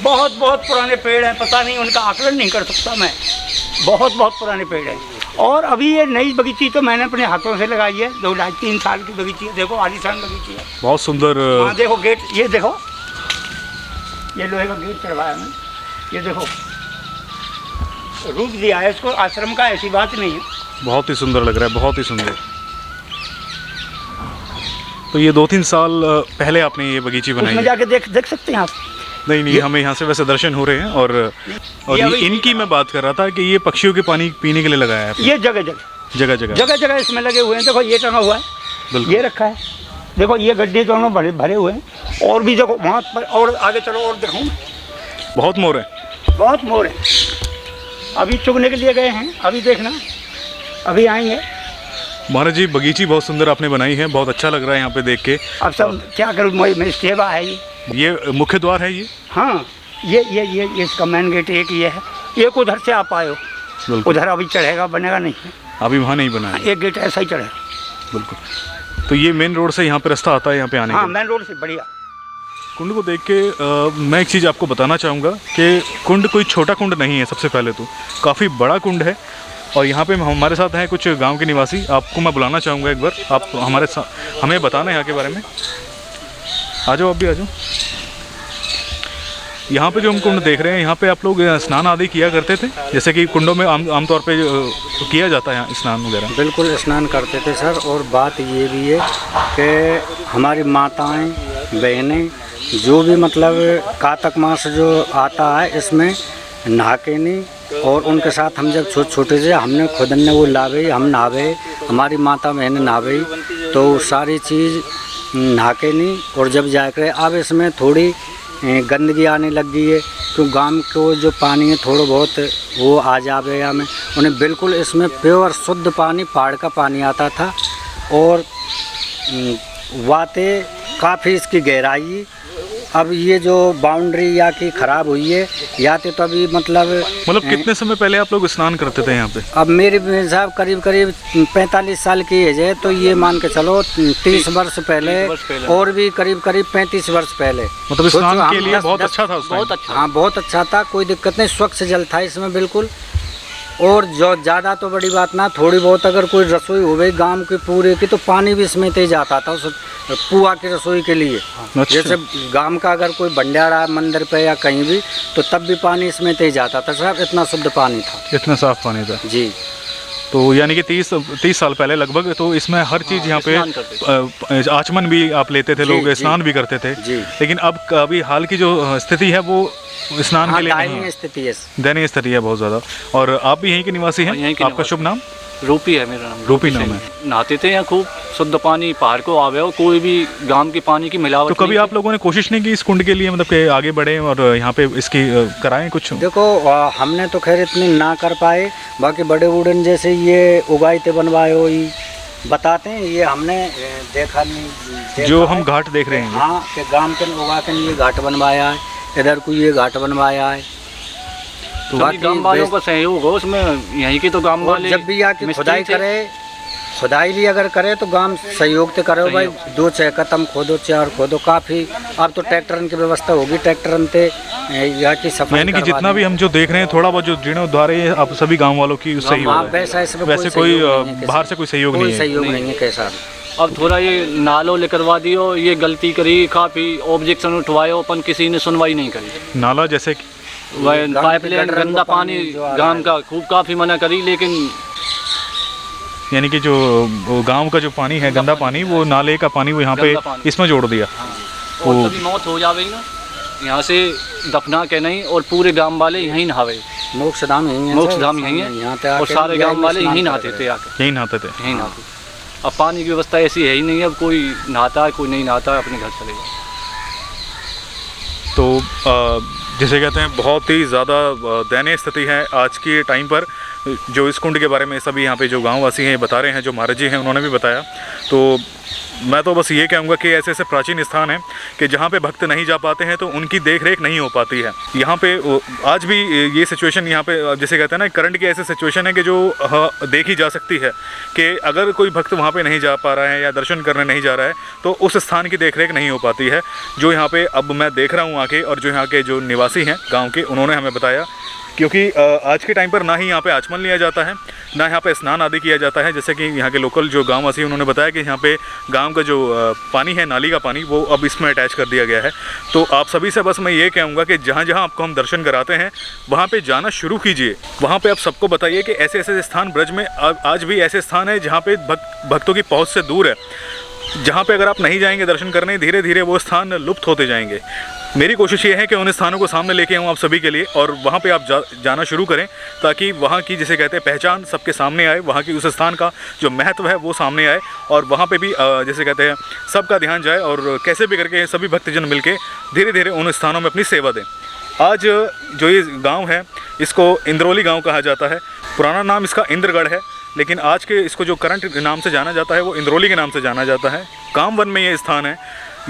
बहुत पुराने पेड़ हैं, पता नहीं उनका आकलन नहीं कर सकता मैं। बहुत पुराने पेड़ हैं। और अभी ये नई बगीची तो मैंने अपने हाथों से लगाई है, 2-2.5-3 साल की बगीची है। देखो आलीशान बगीची है, बहुत सुंदर। हाँ देखो गेट, ये देखो ये लोहे का गेट चढ़वाया मैं, ये देखो रूप दिया है इसको आश्रम का, ऐसी बात नहीं है। बहुत ही सुंदर लग रहा है, बहुत ही सुंदर। तो ये 2-3 साल पहले आपने ये बगीची बनाई उसमें है? जाके देख सकते हैं आप। नहीं, हमें यहाँ से वैसे दर्शन हो रहे हैं। और इनकी मैं बात कर रहा था कि ये पक्षियों के पानी पीने के लिए लगाया है आपने? ये जगह इसमें लगे हुए हैं। देखो ये टंगा हुआ है, ये रखा है, देखो ये गड्ढे दोनों भरे हुए हैं। और भी देखो वहाँ पर, और आगे चलो और देखो, बहुत मोर है, बहुत मोर है। अभी चुगने के लिए गए हैं, अभी देखना, अभी आएंगे। महाराज जी, बगीची बहुत सुंदर आपने बनाई है, बहुत अच्छा लग रहा है यहाँ पे देख के। अब सब क्या करूँ, मेरी सेवा है ये मुख्य द्वार है ये? हाँ, ये इसका मेन गेट एक ये है। एक उधर से आप आए हो, उधर अभी चढ़ेगा, बनेगा नहीं है अभी, वहाँ नहीं बना है। एक गेट ऐसा ही चढ़ेगा। बिल्कुल। तो ये मेन रोड से यहाँ पे रास्ता आता है यहाँ पे आने हाँ, का? मेन रोड से। बढ़िया। कुंड को देख के मैं एक चीज़ आपको बताना चाहूँगा कि कुंड कोई छोटा कुंड नहीं है। सबसे पहले तो काफ़ी बड़ा कुंड है। और यहाँ पे हमारे साथ हैं कुछ गांव के निवासी, आपको मैं बुलाना चाहूँगा एक बार, आप हमारे साथ हमें बताना यहाँ के बारे में। आ जाओ, आप भी आ जाओ। यहाँ पे जो हम कुंड देख रहे हैं, यहाँ पे आप लोग स्नान आदि किया करते थे, जैसे कि कुंडों में आमतौर पे किया जाता है यहाँ स्नान वगैरह? बिल्कुल स्नान करते थे सर। और बात ये भी है कि हमारी माताएं बहनें जो भी मतलब कार्तिक मास जो आता है, इसमें नहा के नहीं, और उनके साथ हम जब छोटे थे, हमने खुद ने वो लावे, हम नहावे, हमारी माता बहनें नहावे, तो सारी चीज़ नहा के नहीं। और जब जाकर अब इसमें थोड़ी गंदगी आने लग गई है, तो गांव को जो पानी है थोड़ा बहुत वो आ जावे हमें, उन्हें बिल्कुल इसमें प्योर शुद्ध पानी, पहाड़ का पानी आता था। और वाते काफ़ी इसकी गहराई, अब ये जो बाउंड्री या की ख़राब हुई है, या तो अभी मतलब कितने समय पहले आप लोग स्नान करते थे यहाँ पे? अब मेरे साहब करीब 45 साल की एज है, तो ये मान के चलो 30 वर्ष पहले, और भी करीब 35 वर्ष पहले। मतलब स्नान के लिए बहुत अच्छा था? बहुत अच्छा, हाँ बहुत अच्छा था, कोई दिक्कत नहीं, स्वच्छ जल था इसमें बिल्कुल। और जो ज़्यादा तो बड़ी बात ना, थोड़ी बहुत अगर कोई रसोई हो गई गांव के पूरे की, तो पानी भी इसमें ते जाता था उस पुआ की रसोई के लिए। अच्छा। जैसे गांव का अगर कोई भंडारा मंदिर पे या कहीं भी, तो तब भी पानी इसमें ते जाता था साहब, इतना शुद्ध पानी था, इतना साफ पानी था जी। तो यानी कि 30 साल पहले लगभग, तो इसमें हर चीज़ यहाँ पे आचमन भी आप लेते थे, लोग स्नान भी करते थे। लेकिन अब अभी हाल की जो स्थिति है वो स्नान के लिए नहीं है, दयनीय स्थिति है बहुत ज़्यादा। और आप भी यहीं के निवासी हैं? आपका शुभ नाम? रूपी है मेरा नाम। रूपी नाम है। नहाते थे यहाँ खूब शुद्ध पानी, पहाड़ को आवे, और कोई भी गांव के पानी की मिलावट। तो कभी आप लोगों ने कोशिश नहीं की इस कुंड के लिए, मतलब कि आगे बढ़े और यहाँ पे इसकी कराएं कुछ? देखो हमने तो खैर इतनी ना कर पाए, बाकी बड़े बूढ़े जैसे ये उगाइते बनवाए हो, बताते हैं, ये हमने देखा नहीं। जो हम घाट देख रहे हैं, हाँ, कि गांव के उगा के ये घाट बनवाया है, इधर को ये घाट बनवाया है। तो गांव वालों का सहयोग हो उसमें, यहीं के तो गांव वाले जब भी आके खुदाई करे, खुदाई भी अगर करे तो गांव सहयोग तो करो भाई, 2-6 कदम खोदो, 4 खोदो, काफ़ी। अब तो ट्रैक्टर की व्यवस्था होगी, ट्रैक्टर से यहाँ की सफाई। यानी कि जितना भी हम जो देख रहे हैं, थोड़ा बहुत जो जीर्णोद्धार है, आप सभी गाँव वालों की सहयोग है? वैसे कोई बाहर से कोई सहयोग नहीं है? सहयोग नहीं है कैसा। अब थोड़ा ये नालो लेकरवा दियो, ये गलती करी, काफ़ी ऑब्जेक्शन उठवायो, अपन किसी ने सुनवाई नहीं करी। नाला जैसे पाइपलाइन, गंदा पानी गांव का खूब काफ़ी मना करी, लेकिन यानी कि जो गांव का जो पानी है, गंदा पानी, वो नाले का पानी वो यहाँ पे इसमें जोड़ दिया। और कभी मौत हो जावे ना, यहाँ से दफना के नहीं, और पूरे गांव वाले यहीं नहावे। मोक्षधाम यहीं है, मोक्षधाम यहीं है, और सारे गांव वाले यहीं नहाते थे, आके यहीं नहाते थे, यहीं नहाते। अब पानी की व्यवस्था ऐसी है ही नहीं, अब कोई नहाता है, कोई नहीं नहाता है, अपने घर चले जाए। तो जैसे कहते हैं बहुत ही ज़्यादा दयनीय स्थिति है आज के टाइम पर। जो इस कुंड के बारे में सभी यहाँ पे जो गाँव वासी हैं ये बता रहे हैं, जो महाराज जी हैं उन्होंने भी बताया। तो मैं तो बस ये कहूँगा कि ऐसे ऐसे प्राचीन स्थान हैं कि जहाँ पे भक्त नहीं जा पाते हैं तो उनकी देख रेख नहीं हो पाती है। यहाँ पे आज भी ये सिचुएशन यहाँ पे जैसे कहते हैं ना, करंट की ऐसी सिचुएशन है कि जो देखी जा सकती है कि अगर कोई भक्त वहाँ पे नहीं जा पा रहा है या दर्शन करने नहीं जा रहा है तो उस स्थान की देख रेख नहीं हो पाती है। जो यहाँ पे अब मैं देख रहा हूँ आके, और जो यहाँ के जो निवासी हैं गाँव के, उन्होंने हमें बताया, क्योंकि आज के टाइम पर ना ही यहाँ पे आचमन लिया जाता है, ना यहाँ पे स्नान आदि किया जाता है। जैसे कि यहाँ के लोकल जो गाँव वासी उन्होंने बताया कि यहाँ पे गांव का जो पानी है, नाली का पानी, वो अब इसमें अटैच कर दिया गया है। तो आप सभी से बस मैं ये कहूँगा कि जहाँ जहाँ आपको हम दर्शन कराते हैं वहाँ पे जाना शुरू कीजिए। वहाँ पे आप सबको बताइए कि ऐसे ऐसे स्थान ब्रज में आज भी ऐसे स्थान है जहाँ पे भक्तों की पहुँच से दूर है, जहाँ पे अगर आप नहीं जाएंगे दर्शन करने, धीरे धीरे वो स्थान लुप्त होते जाएंगे। मेरी कोशिश ये है कि उन स्थानों को सामने लेके आऊँ आप सभी के लिए, और वहाँ पे आप जाना शुरू करें ताकि वहाँ की, जिसे कहते हैं, पहचान सबके सामने आए, वहाँ की उस स्थान का जो महत्व है वो सामने आए, और वहाँ पे भी जैसे कहते हैं सबका ध्यान जाए, और कैसे भी करके सभी भक्तजन मिलके धीरे धीरे उन स्थानों में अपनी सेवा दें। आज जो ये गाँव है इसको इंद्रौली गाँव कहा जाता है। पुराना नाम इसका इंद्रगढ़ है, लेकिन आज के इसको जो करंट नाम से जाना जाता है वो इंद्रौली के नाम से जाना जाता है। कामवन में ये स्थान है,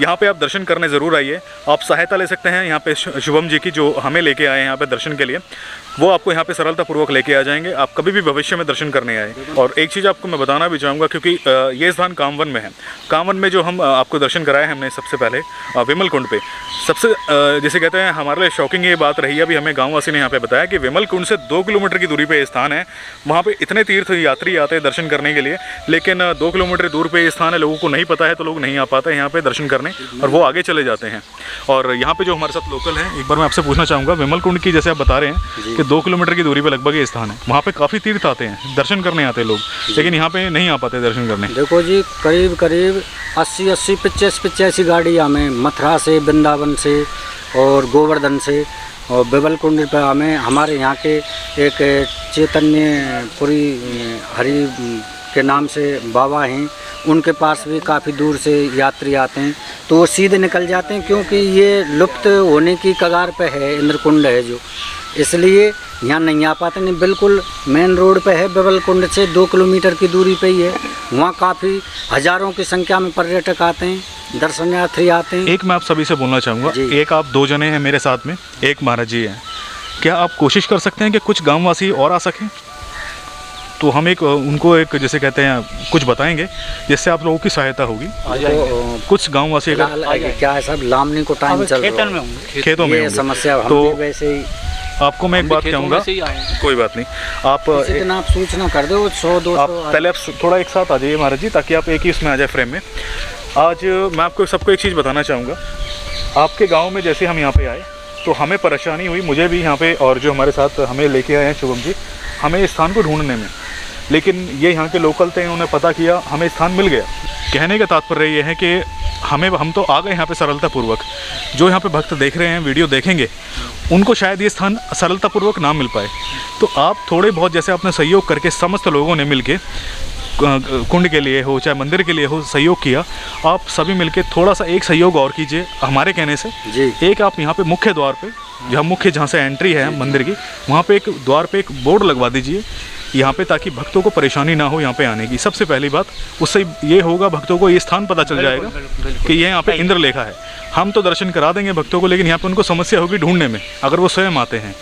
यहाँ पे आप दर्शन करने ज़रूर आइए। आप सहायता ले सकते हैं यहाँ पे शुभम जी की, जो हमें लेके आए हैं यहाँ पे दर्शन के लिए। वो आपको यहाँ पे सरलतापूर्वक लेके आ जाएंगे, आप कभी भी भविष्य में दर्शन करने आए। और एक चीज़ आपको मैं बताना भी चाहूँगा, क्योंकि ये स्थान कामवन में है। कामवन में जो हम आपको दर्शन कराए हमने सबसे पहले विमल कुंड पे, सबसे जैसे कहते हैं हमारे लिए शॉकिंग ये बात रही है, अभी हमें गाँववासी ने यहाँ पे बताया कि विमल कुंड से 2 किलोमीटर की दूरी पर ये स्थान है। वहाँ पर इतने तीर्थ यात्री आते हैं दर्शन करने के लिए, लेकिन 2 किलोमीटर दूर पर ये स्थान है, लोगों को नहीं पता है तो लोग नहीं आ पाते यहाँ पर दर्शन करने, और वो आगे चले जाते हैं। और यहाँ पे जो हमारे साथ लोकल हैं, एक बार मैं आपसे पूछना चाहूँगा, विमल कुंड की जैसे आप बता रहे हैं कि 2 किलोमीटर की दूरी पे लगभग ये स्थान है, वहाँ पे काफ़ी तीर्थ आते हैं, दर्शन करने आते हैं लोग, लेकिन यहाँ पे नहीं आ पाते दर्शन करने। देखो जी, करीब करीब 80 85 गाड़ी हमें मथुरा से, वृंदावन से और गोवर्धन से और बेबल कुंड पर हमारे यहाँ के एक चैतन्यपुरी हरि के नाम से बाबा हैं, उनके पास भी काफ़ी दूर से यात्री आते हैं, तो वो सीधे निकल जाते हैं, क्योंकि ये लुप्त होने की कगार पे है, इंद्रकुंड है जो, इसलिए यहाँ नहीं आ पाते। नहीं, बिल्कुल मेन रोड पे है, बेबल कुंड से 2 किलोमीटर की दूरी पे ही है। वहाँ काफ़ी हज़ारों की संख्या में पर्यटक आते हैं, दर्शनार्थी आते हैं। एक मैं आप सभी से बोलना चाहूँगा, एक आप 2 जने हैं मेरे साथ में, एक महाराज जी हैं, क्या आप कोशिश कर सकते हैं कि कुछ गाँववासी और आ सकें? तो हम उनको जैसे कहते हैं कुछ बताएंगे जिससे आप लोगों की सहायता होगी। कुछ गाँववासी अगर क्या है साहब, लामनी को टाइम चल रहा है, खेतों में समस्या, तो वैसे ही आपको मैं एक बात कहूँगा, कोई बात नहीं, आप आप सूचना कर दो 100-200। आप पहले आप थोड़ा एक साथ आ जाइए महाराज जी, ताकि आप एक ही उसमें आ जाए फ्रेम में। आज मैं आपको सबको एक चीज़ बताना चाहूँगा, आपके गाँव में जैसे हम यहाँ पे आए तो हमें परेशानी हुई, मुझे भी यहाँ पे, और जो हमारे साथ हमें लेके आए हैं शुभम जी, हमें इस स्थान को ढूंढने में, लेकिन ये यहाँ के लोकल थे, उन्होंने पता किया, हमें स्थान मिल गया। कहने का तात्पर्य ये है कि हम तो आ गए यहाँ पे सरलतापूर्वक। जो यहाँ पे भक्त देख रहे हैं, वीडियो देखेंगे, उनको शायद ये स्थान सरलतापूर्वक ना मिल पाए। तो आप थोड़े बहुत जैसे आपने सहयोग करके समस्त लोगों ने मिलके कुंड के लिए हो चाहे मंदिर के लिए हो सहयोग किया, आप सभी मिलके थोड़ा सा एक सहयोग और कीजिए हमारे कहने से जी। एक आप यहाँ पे मुख्य द्वार पे, जहाँ से एंट्री है मंदिर की, वहाँ पे एक द्वार पे एक बोर्ड लगवा दीजिए यहाँ पे, ताकि भक्तों को परेशानी ना हो यहाँ पे आने की। सबसे पहली बात, उससे ये होगा भक्तों को ये स्थान पता चल जाएगा कि ये यहाँ पे इंद्रलेखा है। हम तो दर्शन करा देंगे भक्तों को, लेकिन यहाँ पे उनको समस्या होगी ढूंढने में, अगर वो स्वयं आते हैं।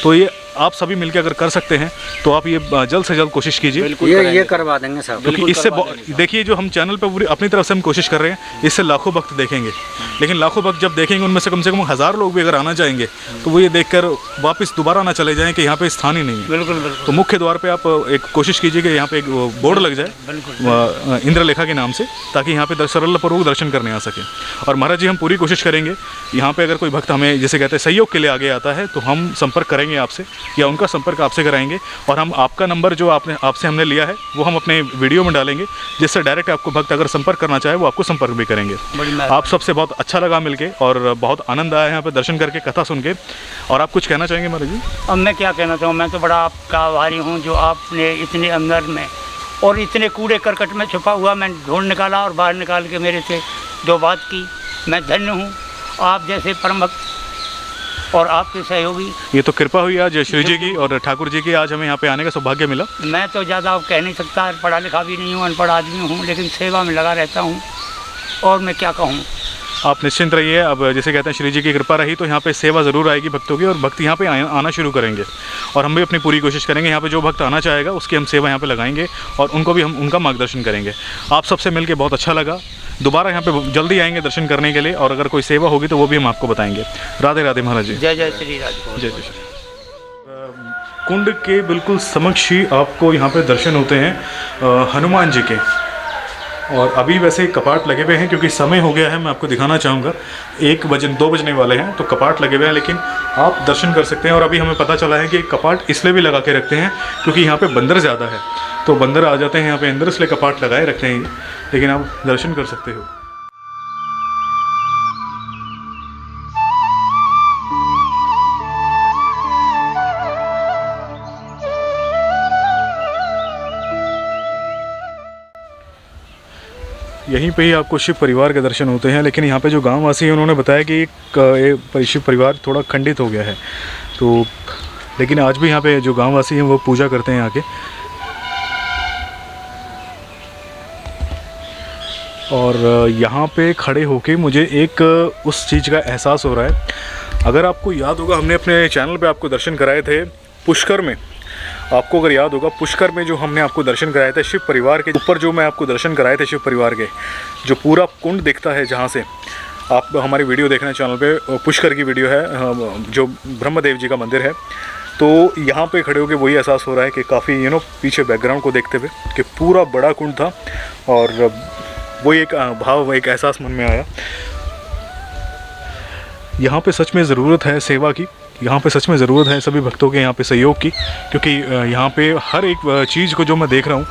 तो ये आप सभी मिलकर अगर कर सकते हैं तो आप ये जल्द से जल्द कोशिश कीजिए। ये करवा देंगे साहब, क्योंकि इससे देखिए, जो हम चैनल पर पूरी अपनी तरफ से हम कोशिश कर रहे हैं, इससे लाखों भक्त देखेंगे, लेकिन लाखों भक्त जब देखेंगे उनमें से कम 1000 लोग भी अगर आना चाहेंगे तो वो ये देखकर वापस दोबारा ना चले जाएं कि यहाँ पे स्थान ही नहीं है। बिल्कुल। तो मुख्य द्वार पे आप एक कोशिश कीजिए कि यहाँ पे एक बोर्ड लग जाए इंद्रलेखा के नाम से, ताकि यहाँ पे सरलतापूर्वक दर्शन करने आ सके। और महाराज जी, हम पूरी कोशिश करेंगे, यहाँ पे अगर कोई भक्त हमें जैसे कहते हैं सहयोग के लिए आगे आता है तो हम संपर्क करेंगे आपसे, या उनका संपर्क आपसे कराएंगे, और हम आपका नंबर जो आपसे हमने लिया है वो हम अपने वीडियो में डालेंगे, जिससे डायरेक्ट आपको भक्त अगर संपर्क करना चाहे वो आपको संपर्क भी करेंगे। आप सबसे बहुत अच्छा लगा मिलके, और बहुत आनंद आया यहाँ पे दर्शन करके, कथा सुन के। और आप कुछ कहना चाहेंगे महाराज जी? अब मैं क्या कहना चाहूँ, मैं तो बड़ा आपका आभारी हूँ जो आपने इतने अंदर में और इतने कूड़े करकट में छुपा हुआ मैं ढूंढ निकाला और बाहर निकाल के मेरे से 2 बात की। मैं धन्य हूँ। आप जैसे परम भक्त और आपके सहयोगी। ये तो कृपा हुई आज श्री जी की और ठाकुर जी की, आज हमें यहाँ पे आने का सौभाग्य मिला। मैं तो ज़्यादा अब कह नहीं सकता, पढ़ा लिखा भी नहीं हूँ, अनपढ़ आदमी हूँ, लेकिन सेवा में लगा रहता हूँ और मैं क्या कहूँ। आप निश्चिंत रहिए, अब जैसे कहते हैं श्री जी की कृपा रही तो यहाँ पे सेवा ज़रूर आएगी भक्तों की, और भक्त यहाँ पे आना शुरू करेंगे। और हम भी अपनी पूरी कोशिश करेंगे, यहाँ पे जो भक्त आना चाहेगा उसकी हम सेवा यहाँ पे लगाएंगे और उनको भी हम उनका मार्गदर्शन करेंगे। आप सबसे मिलके बहुत अच्छा लगा। दोबारा यहाँ पे जल्दी आएंगे दर्शन करने के लिए, और अगर कोई सेवा होगी तो वो भी हम आपको बताएंगे। राधे राधे महाराज जी। जय जय श्री राधे। जय जय श्री। कुंड के बिल्कुल समक्ष ही आपको यहाँ पे दर्शन होते हैं हनुमान जी के। और अभी वैसे कपाट लगे हुए हैं क्योंकि समय हो गया है, मैं आपको दिखाना चाहूँगा 2 बजने वाले हैं, तो कपाट लगे हुए हैं, लेकिन आप दर्शन कर सकते हैं। और अभी हमें पता चला है कि कपाट इसलिए भी लगा के रखते हैं क्योंकि यहाँ पे बंदर ज़्यादा है, तो बंदर आ जाते हैं यहाँ पे अंदर, इसलिए कपाट लगाए रखते हैं, लेकिन आप दर्शन कर सकते हो। यहीं पे ही आपको शिव परिवार के दर्शन होते हैं, लेकिन यहाँ पे जो गांव वासी हैं उन्होंने बताया कि एक शिव परिवार थोड़ा खंडित हो गया है, तो लेकिन आज भी यहाँ पे जो गांव वासी हैं वो पूजा करते हैं आके। और यहाँ पे खड़े होके मुझे एक उस चीज़ का एहसास हो रहा है। अगर आपको याद होगा, हमने अपने चैनल पे आपको दर्शन कराए थे पुष्कर में। आपको अगर याद होगा, पुष्कर में जो हमने आपको दर्शन कराए थे शिव परिवार के ऊपर, जो मैं आपको दर्शन कराए थे शिव परिवार के, जो पूरा कुंड दिखता है जहाँ से आप हमारी वीडियो देखना चैनल पे, पुष्कर की वीडियो है, जो ब्रह्मदेव जी का मंदिर है। तो यहाँ पे खड़े होकर वही एहसास हो रहा है कि काफ़ी पीछे बैकग्राउंड को देखते हुए कि पूरा बड़ा कुंड था, और वही एक भाव, एक एहसास मन में आया। यहाँ पे सच में ज़रूरत है सेवा की, यहाँ पे सच में ज़रूरत है सभी भक्तों के यहाँ पे सहयोग की, क्योंकि यहाँ पे हर एक चीज़ को जो मैं देख रहा हूँ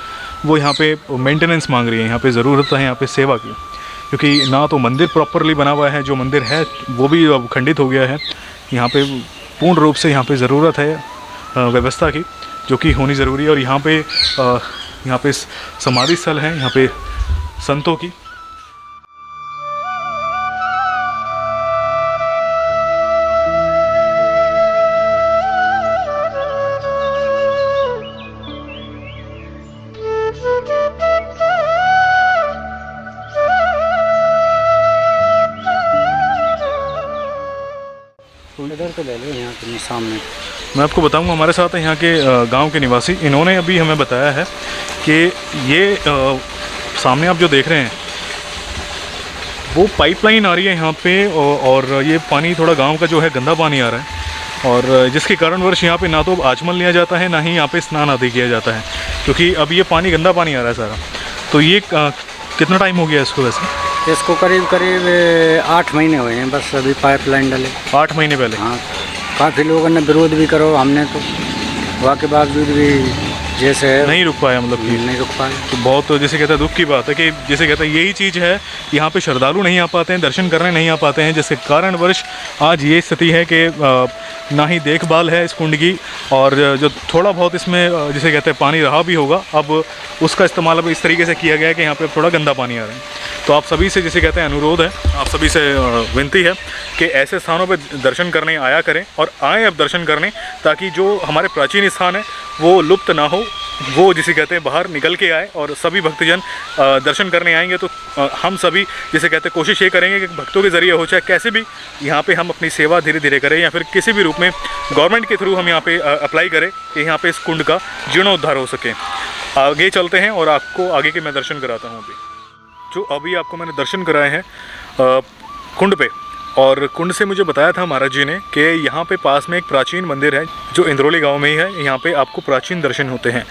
वो यहाँ पे मेंटेनेंस मांग रही है। यहाँ पे ज़रूरत है यहाँ पे सेवा की, क्योंकि ना तो मंदिर प्रॉपरली बना हुआ है, जो मंदिर है वो भी अब खंडित हो गया है। यहाँ पे पूर्ण रूप से यहाँ पे ज़रूरत है व्यवस्था की, जो कि होनी ज़रूरी है। और यहाँ पे समाधि स्थल है यहाँ पे संतों की। इधर तो ले लो, यहाँ के सामने। मैं आपको बताऊंगा, हमारे साथ यहाँ के गांव के निवासी, इन्होंने अभी हमें बताया है कि ये सामने आप जो देख रहे हैं वो पाइपलाइन आ रही है यहाँ पे, और ये पानी थोड़ा गांव का जो है गंदा पानी आ रहा है, और जिसके कारणवश यहाँ पे ना तो आचमन लिया जाता है, ना ही यहाँ पे स्नान आदि किया जाता है, क्योंकि अब ये पानी गंदा पानी आ रहा है सारा। तो ये कितना टाइम हो गया इसको? वैसे इसको करीब 8 महीने हुए हैं बस, अभी पाइपलाइन डले 8 महीने पहले। हाँ, काफ़ी लोगों ने विरोध भी करो, हमने तो वहाँ के बावजूद भी जैसे है नहीं रुक पाया, मतलब कि नहीं रुक पाए। तो बहुत जैसे कहते हैं दुख की बात है कि जैसे कहते हैं यही चीज़ है, यहाँ पे श्रद्धालु नहीं आ पाते हैं, दर्शन करने नहीं आ पाते हैं, जिसके कारणवश आज ये स्थिति है कि ना ही देखभाल है इस कुंड की, और जो थोड़ा बहुत इसमें जिसे कहते हैं पानी रहा भी होगा, अब उसका इस्तेमाल अब इस तरीके से किया गया है कि यहाँ पे थोड़ा गंदा पानी आ रहा है। तो आप सभी से जिसे कहते हैं अनुरोध है, आप सभी से विनती है कि ऐसे स्थानों पर दर्शन करने आया करें, और आएँ अब दर्शन करने, ताकि जो हमारे प्राचीन स्थान है वो लुप्त ना हो, वो जिसे कहते हैं बाहर निकल के आए, और सभी भक्तजन दर्शन करने आएंगे तो हम सभी जिसे कहते हैं कोशिश ये करेंगे कि भक्तों के ज़रिए हो, चाहे कैसे भी यहाँ पे हम अपनी सेवा धीरे धीरे करें, या फिर किसी भी रूप में गवर्नमेंट के थ्रू हम यहाँ पे अप्लाई करें कि यहाँ पे इस कुंड का जीर्णोद्धार हो सके। आगे चलते हैं और आपको आगे के मैं दर्शन कराता हूँ। अभी आपको मैंने दर्शन कराए हैं कुंड पे, और कुंड से मुझे बताया था महाराज जी ने कि यहाँ पे पास में एक प्राचीन मंदिर है जो इंद्रौली गांव में ही है, यहाँ पे आपको प्राचीन दर्शन होते हैं।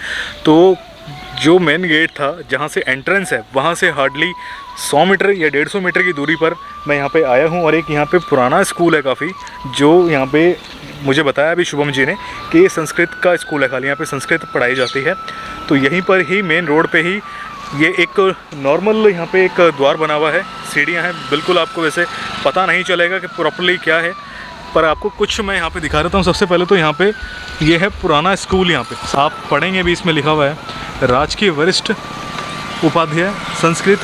तो जो मेन गेट था जहाँ से एंट्रेंस है, वहाँ से हार्डली 100 मीटर या 150 मीटर की दूरी पर मैं यहाँ पे आया हूँ, और एक यहाँ पे पुराना स्कूल है काफ़ी, जो यहाँ पे मुझे बताया अभी शुभम जी ने कि ये संस्कृत का स्कूल है, खाली यहाँ पे संस्कृत पढ़ाई जाती है। तो यहीं पर ही मेन रोड पे ही ये एक नॉर्मल यहाँ पे एक द्वार बना हुआ है, सीढ़ियाँ हैं, बिल्कुल आपको वैसे पता नहीं चलेगा कि प्रॉपर्ली क्या है, पर आपको कुछ मैं यहाँ पे दिखा देता हूँ। सबसे पहले तो यहाँ पे ये है पुराना स्कूल, यहाँ पे आप पढ़ेंगे भी, इसमें लिखा हुआ है राजकीय वरिष्ठ उपाध्याय संस्कृत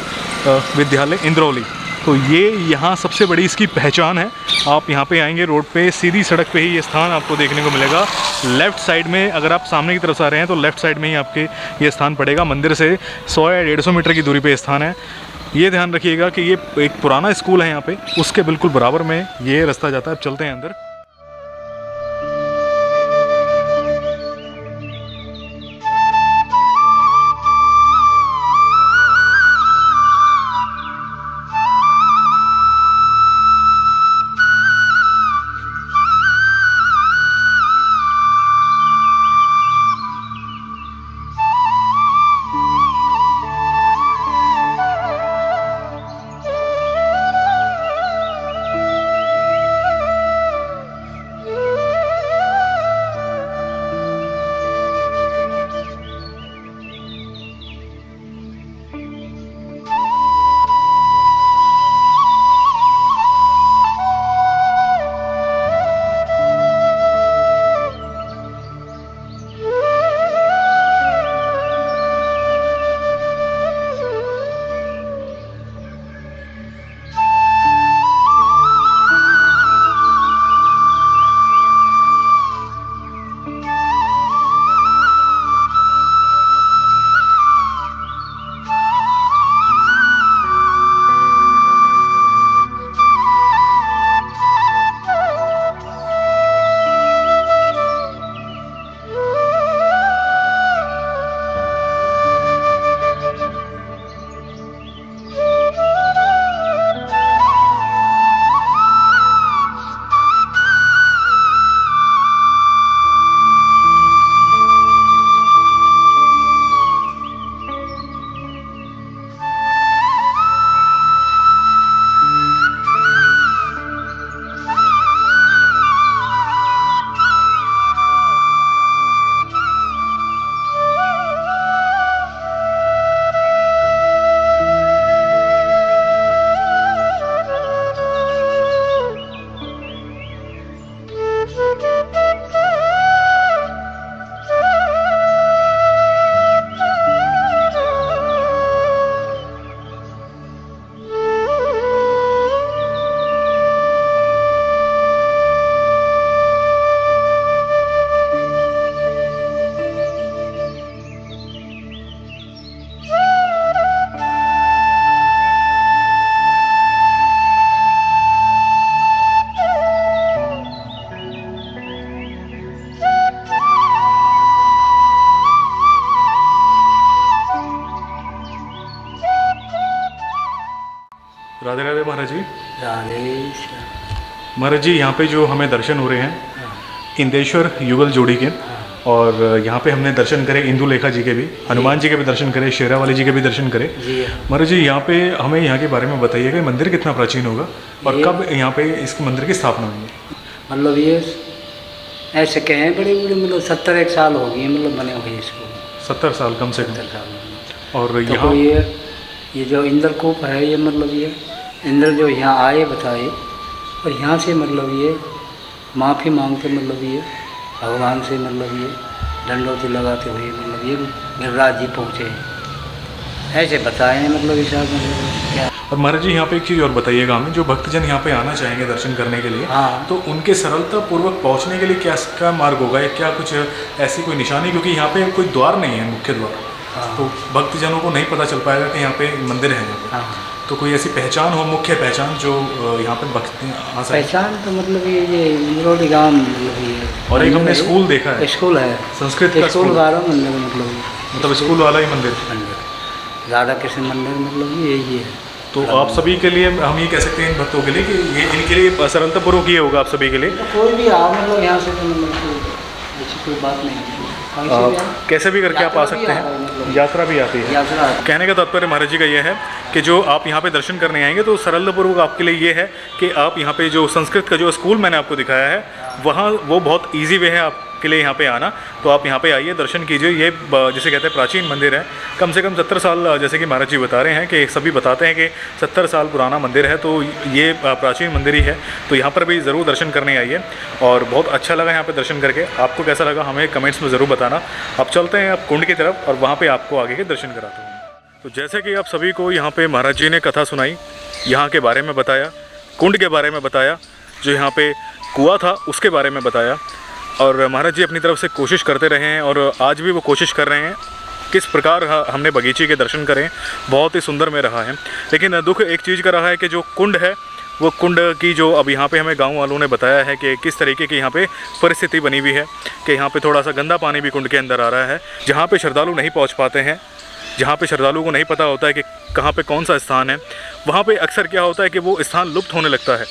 विद्यालय इंद्रौली। तो ये यहाँ सबसे बड़ी इसकी पहचान है। आप यहाँ पे आएंगे रोड पे, सीधी सड़क पे ही ये स्थान आपको देखने को मिलेगा। लेफ़्ट साइड में अगर आप सामने की तरफ से आ रहे हैं तो लेफ़्ट साइड में ही आपके ये स्थान पड़ेगा। मंदिर से 100 या 150 मीटर की दूरी पे स्थान है। ये ध्यान रखिएगा कि ये एक पुराना स्कूल है यहाँ पे, उसके बिल्कुल बराबर में ये रास्ता जाता है। अब चलते हैं अंदर। राधे राधे महाराज जी। महाराज जी, यहाँ पे जो हमें दर्शन हो रहे हैं इंदेश्वर युगल जोड़ी के, और यहाँ पे हमने दर्शन करे इंदुलेखा जी के भी, हनुमान जी के भी दर्शन करे, शेरावाली जी के भी दर्शन करे। महाराज जी, यहाँ पे हमें यहाँ के बारे में बताइएगा, मंदिर कितना प्राचीन होगा और कब यहाँ पे इस मंदिर की स्थापना हुई है? मतलब ये ऐसे कहें बड़े बड़े, मतलब 70 साल हो गए मतलब बने हुए इसको। 70 साल कम से कम। 70 साल। और तो यहाँ ये जो इंद्रकूप है, ये मतलब ये इंद्र जो यहाँ आए बताए, और यहाँ से मतलब ये माफ़ी मांगते, मतलब ये भगवान से मतलब ये दंडोती लगाते हुए मतलब ये गिरिराज जी पहुँचे, ऐसे बताए हैं मतलब हिसाब मतलब क्या। और महाराज जी, यहाँ पे एक चीज़ और बताइएगा हमें, जो भक्तजन यहाँ पे आना चाहेंगे दर्शन करने के लिए, हाँ, तो उनके सरलता पूर्वक पहुँचने के लिए क्या मार्ग होगा, या क्या कुछ ऐसी कोई निशानी, क्योंकि यहाँ पे कोई द्वार नहीं है, मुख्य द्वार, हाँ, तो भक्तजनों को नहीं पता चल पाएगा कि यहाँ पे मंदिर है यहाँ पे। हाँ। तो कोई ऐसी पहचान हो, मुख्य पहचान, जो यहाँ पे भक्त आ सके? पहचान तो मतलब ये इंद्रोली गाँव मतलब ये, और एक हमने स्कूल देखा है, स्कूल है, संस्कृत का स्कूल वाला मंदिर, मतलब स्कूल वाला ही मंदिर, राधा कृष्ण मंदिर मतलब यही है। तो आप सभी के लिए हम ये कह सकते हैं इन भक्तों के लिए कि ये इनके लिए सरलतापूर्वक ये होगा आप सभी के लिए। कोई भी आ मतलब यहाँ से तो मतलब ऐसी कोई बात नहीं है, कैसे भी करके आप आ सकते हैं, यात्रा भी आती है। यात्रा कहने का तात्पर्य महाराज जी का ये है कि जो आप यहाँ पे दर्शन करने आएंगे तो सरलतापूर्वक आपके लिए ये है कि आप यहाँ पे जो संस्कृत का जो स्कूल मैंने आपको दिखाया है, वहाँ वो बहुत इजी वे है आपके लिए यहाँ पे आना। तो आप यहाँ पे आइए, दर्शन कीजिए। ये जिसे कहते हैं प्राचीन मंदिर है, कम से कम 70 साल, जैसे कि महाराज जी बता रहे हैं कि सभी बताते हैं कि 70 साल पुराना मंदिर है, तो ये प्राचीन मंदिर ही है। तो यहाँ पर भी ज़रूर दर्शन करने आइए, और बहुत अच्छा लगा यहाँ पे दर्शन करके। आपको कैसा लगा हमें कमेंट्स में ज़रूर बताना। अब चलते हैं आप कुंड की तरफ, और वहाँ पर आपको आगे के दर्शन कराता हूँ। तो जैसे कि आप सभी को यहाँ पे महाराज जी ने कथा सुनाई यहाँ के बारे में बताया, कुंड के बारे में बताया, जो यहाँ पे कुआं था उसके बारे में बताया। और महाराज जी अपनी तरफ से कोशिश करते रहे हैं और आज भी वो कोशिश कर रहे हैं किस प्रकार हमने बगीचे के दर्शन करें, बहुत ही सुंदर में रहा है। लेकिन दुख एक चीज़ का रहा है कि जो कुंड है वो कुंड की जो अब यहाँ पे हमें गांव वालों ने बताया है कि किस तरीके की यहाँ पे परिस्थिति बनी हुई है कि यहाँ पे थोड़ा सा गंदा पानी भी कुंड के अंदर आ रहा है, जहाँ पे श्रद्धालु नहीं पहुँच पाते हैं, जहाँ पे श्रद्धालुओं को नहीं पता होता है कि कहाँ पे कौन सा स्थान है, वहाँ पे अक्सर क्या होता है कि वो स्थान लुप्त होने लगता है।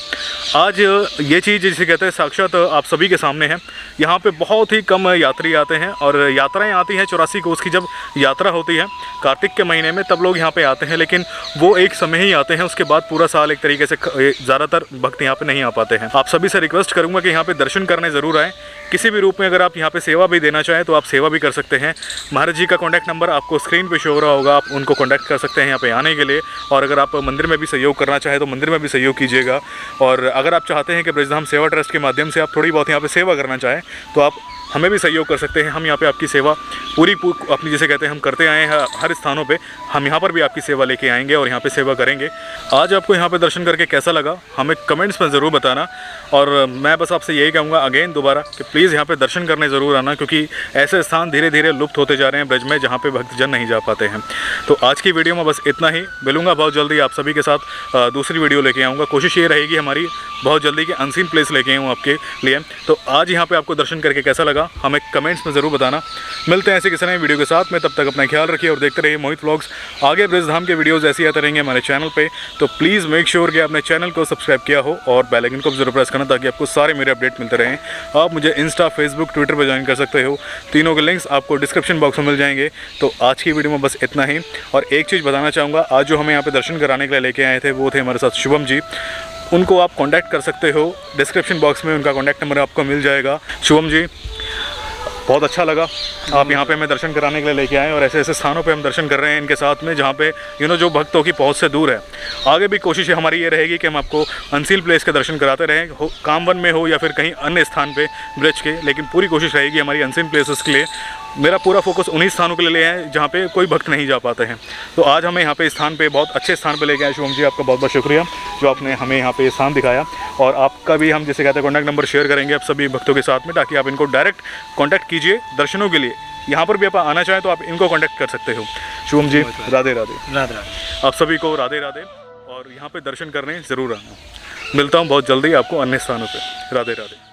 आज ये चीज़ जिसे कहते हैं साक्षात आप सभी के सामने है। यहाँ पे बहुत ही कम यात्री आते हैं और यात्राएं आती हैं 84 कोस की जब यात्रा होती है कार्तिक के महीने में, तब लोग यहाँ पे आते हैं, लेकिन वो एक समय ही आते हैं, उसके बाद पूरा साल एक तरीके से ज़्यादातर भक्त यहाँ पे नहीं आ पाते हैं। आप सभी से रिक्वेस्ट करूँगा कि यहाँ पे दर्शन करने ज़रूर आएँ, किसी भी रूप में। अगर आप यहाँ पे सेवा भी देना चाहें तो आप सेवा भी कर सकते हैं। महाराज जी का कॉन्टैक्ट नंबर आपको स्क्रीन पे शो हो रहा होगा, आप उनको कॉन्टैक्ट कर सकते हैं यहाँ पे आने के लिए। और अगर आप मंदिर में भी सहयोग करना चाहें तो मंदिर में भी सहयोग कीजिएगा। और अगर आप चाहते हैं कि ब्रजधाम सेवा ट्रस्ट के माध्यम से आप थोड़ी बहुत यहाँ पे सेवा करना चाहें तो आप हमें भी सहयोग कर सकते हैं। हम यहाँ पे आपकी सेवा पूरी अपनी जिसे कहते हैं हम करते आए हैं हर स्थानों पे, हम यहाँ पर भी आपकी सेवा लेके आएंगे और यहाँ पे सेवा करेंगे। आज आपको यहाँ पे दर्शन करके कैसा लगा हमें कमेंट्स में ज़रूर बताना। और मैं बस आपसे यही कहूँगा अगेन दोबारा कि प्लीज़ यहाँ पे दर्शन करने ज़रूर आना, क्योंकि ऐसे स्थान धीरे धीरे लुप्त होते जा रहे हैं ब्रज में जहाँ पे भक्तजन नहीं जा पाते हैं। तो आज की वीडियो में बस इतना ही, मिलूँगा बहुत जल्दी आप सभी के साथ दूसरी वीडियो लेके आऊँगा। कोशिश ये रहेगी हमारी बहुत जल्दी कि अनसीन प्लेस लेके आऊँ आपके लिए। तो आज यहाँ पर आपको दर्शन करके कैसा लगा हमें कमेंट्स में ज़रूर बताना। मिलते हैं ऐसे किसी नए वीडियो के साथ में, तब तक अपना ख्याल रखिए और देखते रहिए मोहित व्लॉग्स। आगे ब्रजधाम के वीडियोस ऐसे आते रहेंगे हमारे चैनल पे, तो प्लीज़ मेक श्योर कि आपने चैनल को सब्सक्राइब किया हो और बेल आइकन को जरूर प्रेस करना ताकि आपको सारे मेरे अपडेट मिलते रहें। आप मुझे इंस्टा, फेसबुक, ट्विटर पर ज्वाइन कर सकते हो, तीनों के लिंक्स आपको डिस्क्रिप्शन बॉक्स में मिल जाएंगे। तो आज की वीडियो में बस इतना ही। और एक चीज़ बताना चाहूँगा, आज जो हमें यहाँ पर दर्शन कराने के लिए लेके आए थे वो थे हमारे साथ शुभम जी। उनको आप कॉन्टैक्ट कर सकते हो, डिस्क्रिप्शन बॉक्स में उनका कॉन्टैक्ट नंबर आपको मिल जाएगा। शुभम जी बहुत अच्छा लगा आप यहाँ पे हमें दर्शन कराने के लिए लेके आए और ऐसे ऐसे स्थानों पे हम दर्शन कर रहे हैं इनके साथ में, जहाँ पे जो भक्तों की पहुँच से दूर है। आगे भी कोशिश हमारी ये रहेगी कि हम आपको अनसील प्लेस के दर्शन कराते रहें, कामवन में हो या फिर कहीं अन्य स्थान पे ब्रज के, लेकिन पूरी कोशिश रहेगी हमारी अनसील प्लेसेस के लिए। मेरा पूरा फोकस उन्हीं स्थानों के लिए है जहाँ पे कोई भक्त नहीं जा पाते हैं। तो आज हमें यहाँ पे स्थान पे बहुत अच्छे स्थान पे लेके आए शुभम जी, आपका बहुत बहुत शुक्रिया जो आपने हमें यहाँ पे स्थान दिखाया। और आपका भी हम जैसे कहते हैं कॉन्टैक्ट नंबर शेयर करेंगे आप सभी भक्तों के साथ में, ताकि आप इनको डायरेक्ट कॉन्टैक्ट कीजिए दर्शनों के लिए। यहाँ पर भी आप आना चाहें तो आप इनको कॉन्टैक्ट कर सकते हो। शुभम जी राधे राधे। राधे राधे। आप सभी को राधे राधे और यहाँ पर दर्शन करने ज़रूर आना। मिलता हूँ बहुत जल्दी आपको अन्य स्थानों पर। राधे राधे।